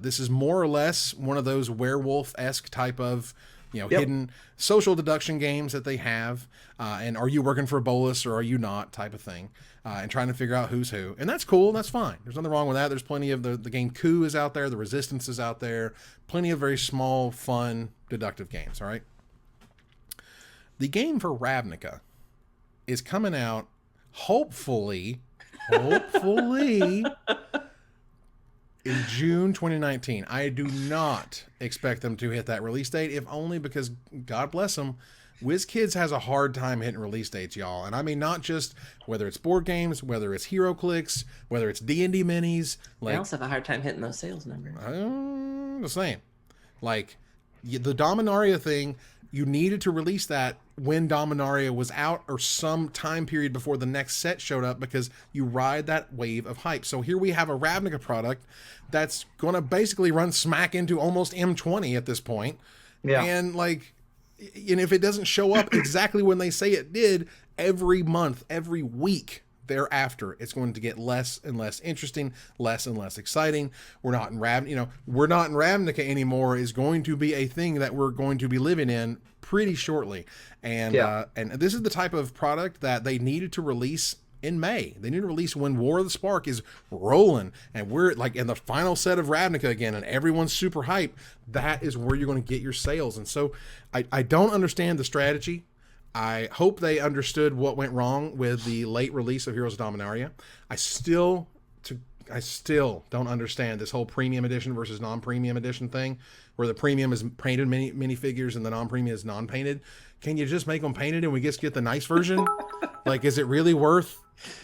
S1: This is more or less one of those werewolf-esque type of hidden social deduction games that they have, and are you working for a bolus or are you not type of thing, and trying to figure out who's who. And that's cool. That's fine. There's nothing wrong with that. There's plenty of the game Coup is out there. The Resistance is out there. Plenty of very small, fun, deductive games. All right. The game for Ravnica is coming out, hopefully, in June 2019. I do not expect them to hit that release date, if only because, God bless them, WizKids has a hard time hitting release dates, y'all. And I mean, not just whether it's board games, whether it's HeroClix, whether it's D&D minis.
S2: They also have a hard time hitting those sales numbers.
S1: I'm just saying. Like, the Dominaria thing, you needed to release that when Dominaria was out or some time period before the next set showed up, because you ride that wave of hype. So here we have a Ravnica product that's going to basically run smack into almost M20 at this point. Yeah. And like, and if it doesn't show up exactly when they say it did, every month, every week thereafter, it's going to get less and less interesting, less and less exciting. We're not in Ravnica anymore is going to be a thing that we're going to be living in pretty shortly. And and this is the type of product that they needed to release in May. They need to release when War of the Spark is rolling and we're like in the final set of Ravnica again and everyone's super hyped. That is where you're going to get your sales. And so I don't understand the strategy. I hope they understood what went wrong with the late release of Heroes of Dominaria. I still don't understand this whole premium edition versus non-premium edition thing, where the premium is painted minifigures and the non-premium is non-painted. Can you just make them painted and we just get the nice version? Like, is it really worth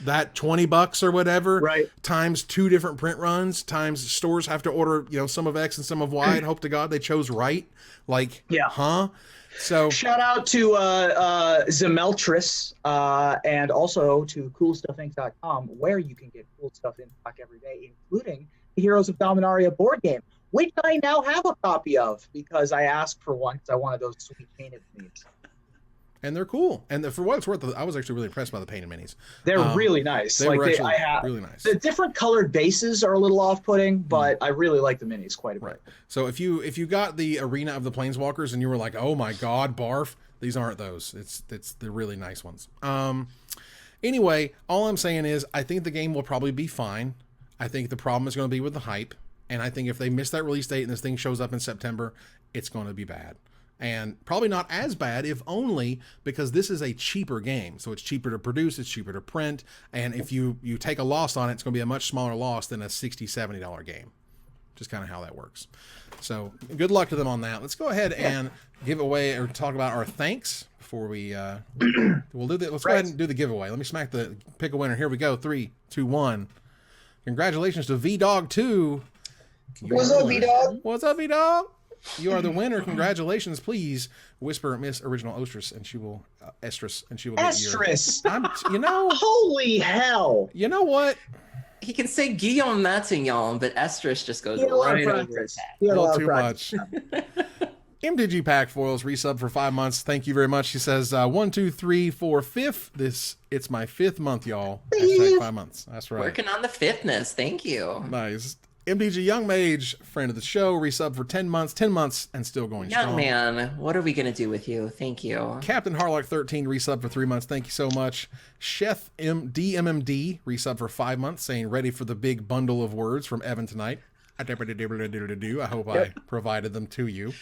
S1: that $20 or whatever? Right. Times 2 different print runs, times stores have to order, some of X and some of Y, and hope to God they chose right. Like, huh? So
S3: shout out to Zemeltris and also to CoolStuffInc.com, where you can get cool stuff in stock every day, including the Heroes of Dominaria board game, which I now have a copy of because I asked for one because I wanted those sweet painted minis.
S1: And they're cool. And for what it's worth, I was actually really impressed by the painted minis.
S3: They're really nice.
S1: They were actually really nice.
S3: The different colored bases are a little off-putting, but I really like the minis quite a bit.
S1: Right. So if you got the Arena of the Planeswalkers and you were like, oh my God, barf, these aren't those. It's the really nice ones. Anyway, all I'm saying is I think the game will probably be fine. I think the problem is going to be with the hype. And I think if they miss that release date and this thing shows up in September, it's going to be bad. And probably not as bad, if only because this is a cheaper game. So it's cheaper to produce, it's cheaper to print. And if you take a loss on it, it's going to be a much smaller loss than a $60, $70 game. Just kind of how that works. So good luck to them on that. Let's go ahead and give away or talk about our thanks before we we'll do that. Let's go ahead and do the giveaway. Let me pick a winner. Here we go. 3, 2, 1. Congratulations to VDog2.
S3: What's up, VDog?
S1: What's up, VDog? You are the winner. Congratulations. Please whisper Miss Original Ostress, and she will Estrus, and she will get your.
S3: Holy hell!
S1: You know what?
S2: He can say Guillaume Matignon, but Estrus just goes right over his head.
S1: A little too much. MTG Pack Foils resub for 5 months. Thank you very much. She says 1, 2, 3, 4, 5th. It's my 5th month, y'all. Hashtag 5 months. That's right.
S2: Working on the 5thness. Thank you.
S1: Nice. MTG Young Mage, friend of the show, resub for 10 months, and still going strong.
S2: Young man, what are we going to do with you? Thank you.
S1: Captain Harlock 13, resub for 3 months. Thank you so much. Chef DMMD, resub for 5 months, saying ready for the big bundle of words from Evan tonight. I hope I provided them to you.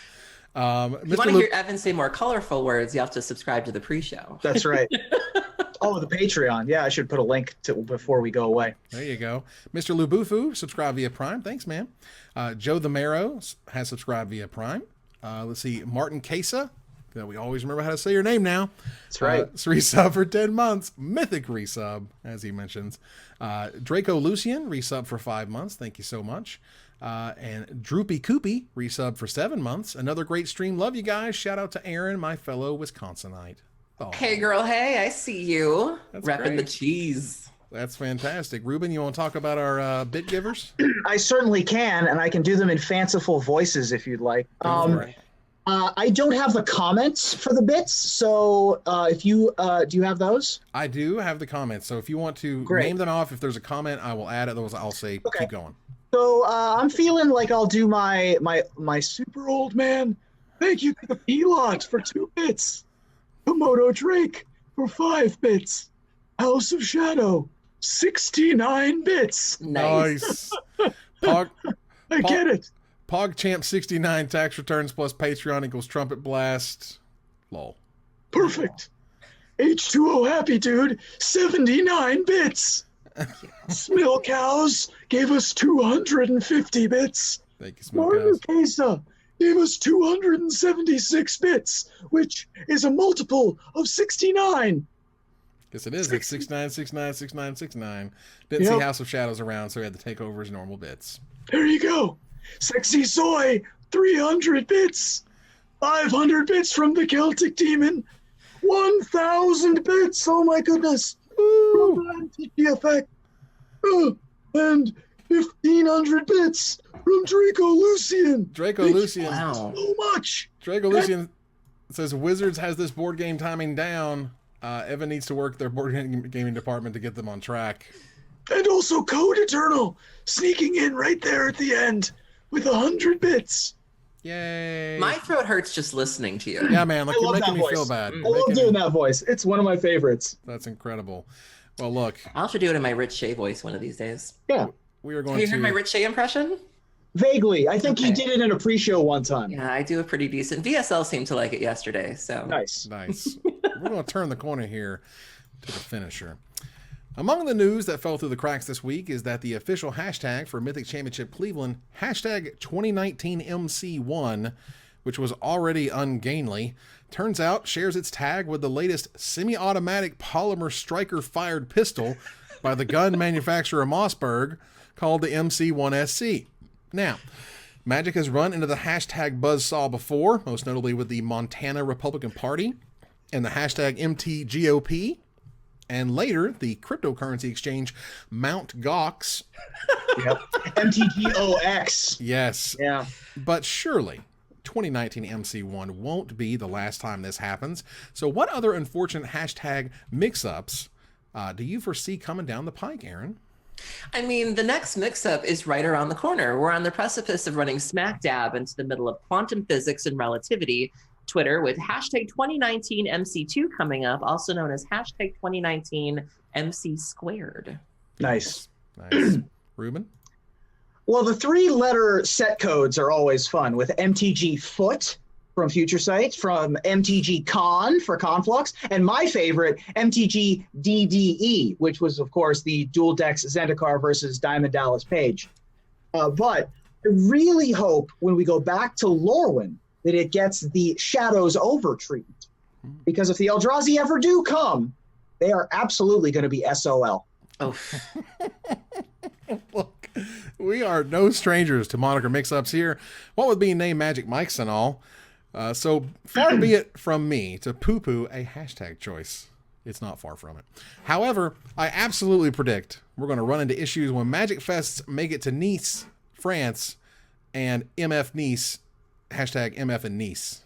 S2: If you want to hear Evan say more colorful words, you have to subscribe to the pre-show.
S3: That's right. Oh, the Patreon. Yeah, I should put a link to before we go away.
S1: There you go. Mr. Lubufu, subscribe via Prime. Thanks, man. Joe the Marrow has subscribed via Prime. Let's see. Martin Casa. We always remember how to say your name now.
S3: That's right.
S1: It's resub for 10 months. Mythic resub, as he mentions. Draco Lucian, resub for 5 months. Thank you so much. And Droopy Koopy, resub for 7 months. Another great stream. Love you guys. Shout out to Aaron, my fellow Wisconsinite.
S2: Oh. Hey, girl. Hey, I see you.
S1: That's
S2: repping
S1: great.
S2: The cheese.
S1: That's fantastic. Ruben, you want to talk about our bit givers?
S3: I certainly can, and I can do them in fanciful voices if you'd like. I don't have the comments for the bits, so if you do you have those?
S1: I do have the comments. So if you want to name them off, if there's a comment, I will add it. Those I'll say keep going.
S3: So I'm feeling like I'll do my super old man Thank you to the P-Lot for 2 bits. Komodo Drake for 5 bits. House of Shadow, 69 bits.
S2: Nice.
S1: Pog,
S3: I get it.
S1: PogChamp 69 tax returns plus Patreon equals Trumpet Blast. Lol.
S3: Perfect. H2O Happy Dude, 79 bits. Smill Cows gave us 250 bits.
S1: Thank you, Smoke
S3: Mario
S1: House.
S3: Kesa gave us 276 bits, which is a multiple of 69.
S1: Yes, it is. It's 69, 69, 69, 69. Didn't see House of Shadows around, so he had to take over his normal bits.
S3: There you go. Sexy Soy, 300 bits. 500 bits from the Celtic Demon. 1,000 bits. Oh my goodness. From the MTG effect. And 1,500 bits from Draco Lucian.
S1: Draco Lucian.
S2: Wow.
S3: So much.
S1: Draco Lucian says Wizards has this board game timing down. Evan needs to work their board gaming department to get them on track.
S3: And also Code Eternal sneaking in right there at the end with 100 bits.
S1: Yay.
S2: My throat hurts just listening to you.
S1: Yeah, man. Like,
S3: I
S1: you're
S3: love
S1: making
S3: that
S1: me feel
S3: voice.
S1: bad.
S3: I love doing that voice. It's one of my favorites.
S1: That's incredible. Well, look.
S2: I'll have to do it in my Rich Shea voice one of these days.
S3: Yeah.
S1: We are going
S2: Have you
S1: to...
S2: heard my Rich Shea impression?
S3: Vaguely. I think
S2: Okay.
S3: you did it in a pre-show one time.
S2: Yeah, I do a pretty decent. VSL seemed to like it yesterday, so.
S3: Nice.
S1: Nice. We're going to turn the corner here to the finisher. Among the news that fell through the cracks this week is that the official hashtag for Mythic Championship Cleveland, hashtag 2019MC1, which was already ungainly, turns out shares its tag with the latest semi-automatic polymer striker-fired pistol by the gun manufacturer Mossberg called the MC1SC. Now, Magic has run into the hashtag buzzsaw before, most notably with the Montana Republican Party and the hashtag MTGOP, and later the cryptocurrency exchange Mt. Gox.
S3: Yep. MTGOX.
S1: Yes.
S3: Yeah.
S1: But surely 2019 MC1 won't be the last time this happens. So what other unfortunate hashtag mix-ups do you foresee coming down the pike, Aaron?
S2: I mean, the next mix-up is right around the corner. We're on the precipice of running smack dab into the middle of quantum physics and relativity Twitter with hashtag 2019 MC2 coming up, also known as hashtag 2019 MC squared.
S3: Nice.
S1: Nice. Ruben?
S3: Well, the 3-letter set codes are always fun with MTG Foot from Future Sight, from MTG Con for Conflux, and my favorite, MTG DDE, which was, of course, the Dual Decks Zendikar versus Diamond Dallas Page. But I really hope when we go back to Lorwyn that it gets the Shadows Over treatment. Because if the Eldrazi ever do come, they are absolutely going to be SOL.
S2: Oh,
S1: Look, we are no strangers to moniker mix-ups here. What with being named Magic Mics and all. So far be it from me to poo-poo a hashtag choice. It's not far from it. However, I absolutely predict we're going to run into issues when Magic Fests make it to Nice, France, and MF Nice, hashtag MF and Nice.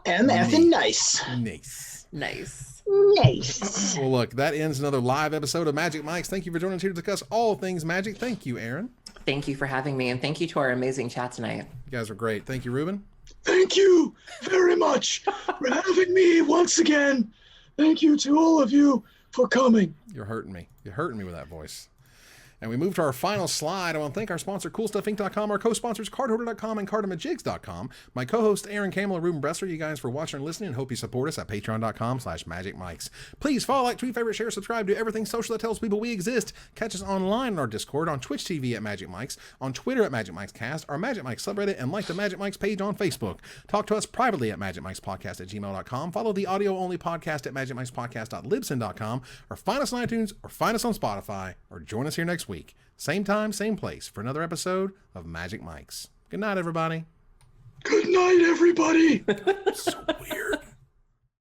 S3: MF and nice.
S1: Nice.
S2: nice.
S3: Nice.
S1: Well, look, that ends another live episode of Magic Mics. Thank you for joining us here to discuss all things Magic. Thank you, Aaron.
S2: Thank you for having me, and thank you to our amazing chat tonight.
S1: You guys are great. Thank you, Ruben.
S3: Thank you very much for having me once again. Thank you to all of you for coming.
S1: You're hurting me. You're hurting me with that voice. And we move to our final slide. I want to thank our sponsor, CoolStuffInc.com, our co-sponsors, CardHolder.com and CardamaJigs.com, my co-host, Aaron Campbell and Ruben Bressler, you guys for watching and listening, and hope you support us at Patreon.com/MagicMics. Please follow, like, tweet, favorite, share, subscribe, do everything social that tells people we exist. Catch us online on our Discord, on Twitch TV at Magic Mics, on Twitter at Magic Mics Cast, our Magic Mics subreddit, and like the Magic Mics page on Facebook. Talk to us privately at MagicMicspodcast@gmail.com. Follow the audio-only podcast at MagicMicspodcast.libsyn.com, or find us on iTunes, or find us on Spotify, or join us here next week. Same time, same place for another episode of Magic Mics. Good night, everybody.
S3: Good night, everybody.
S1: Sweet.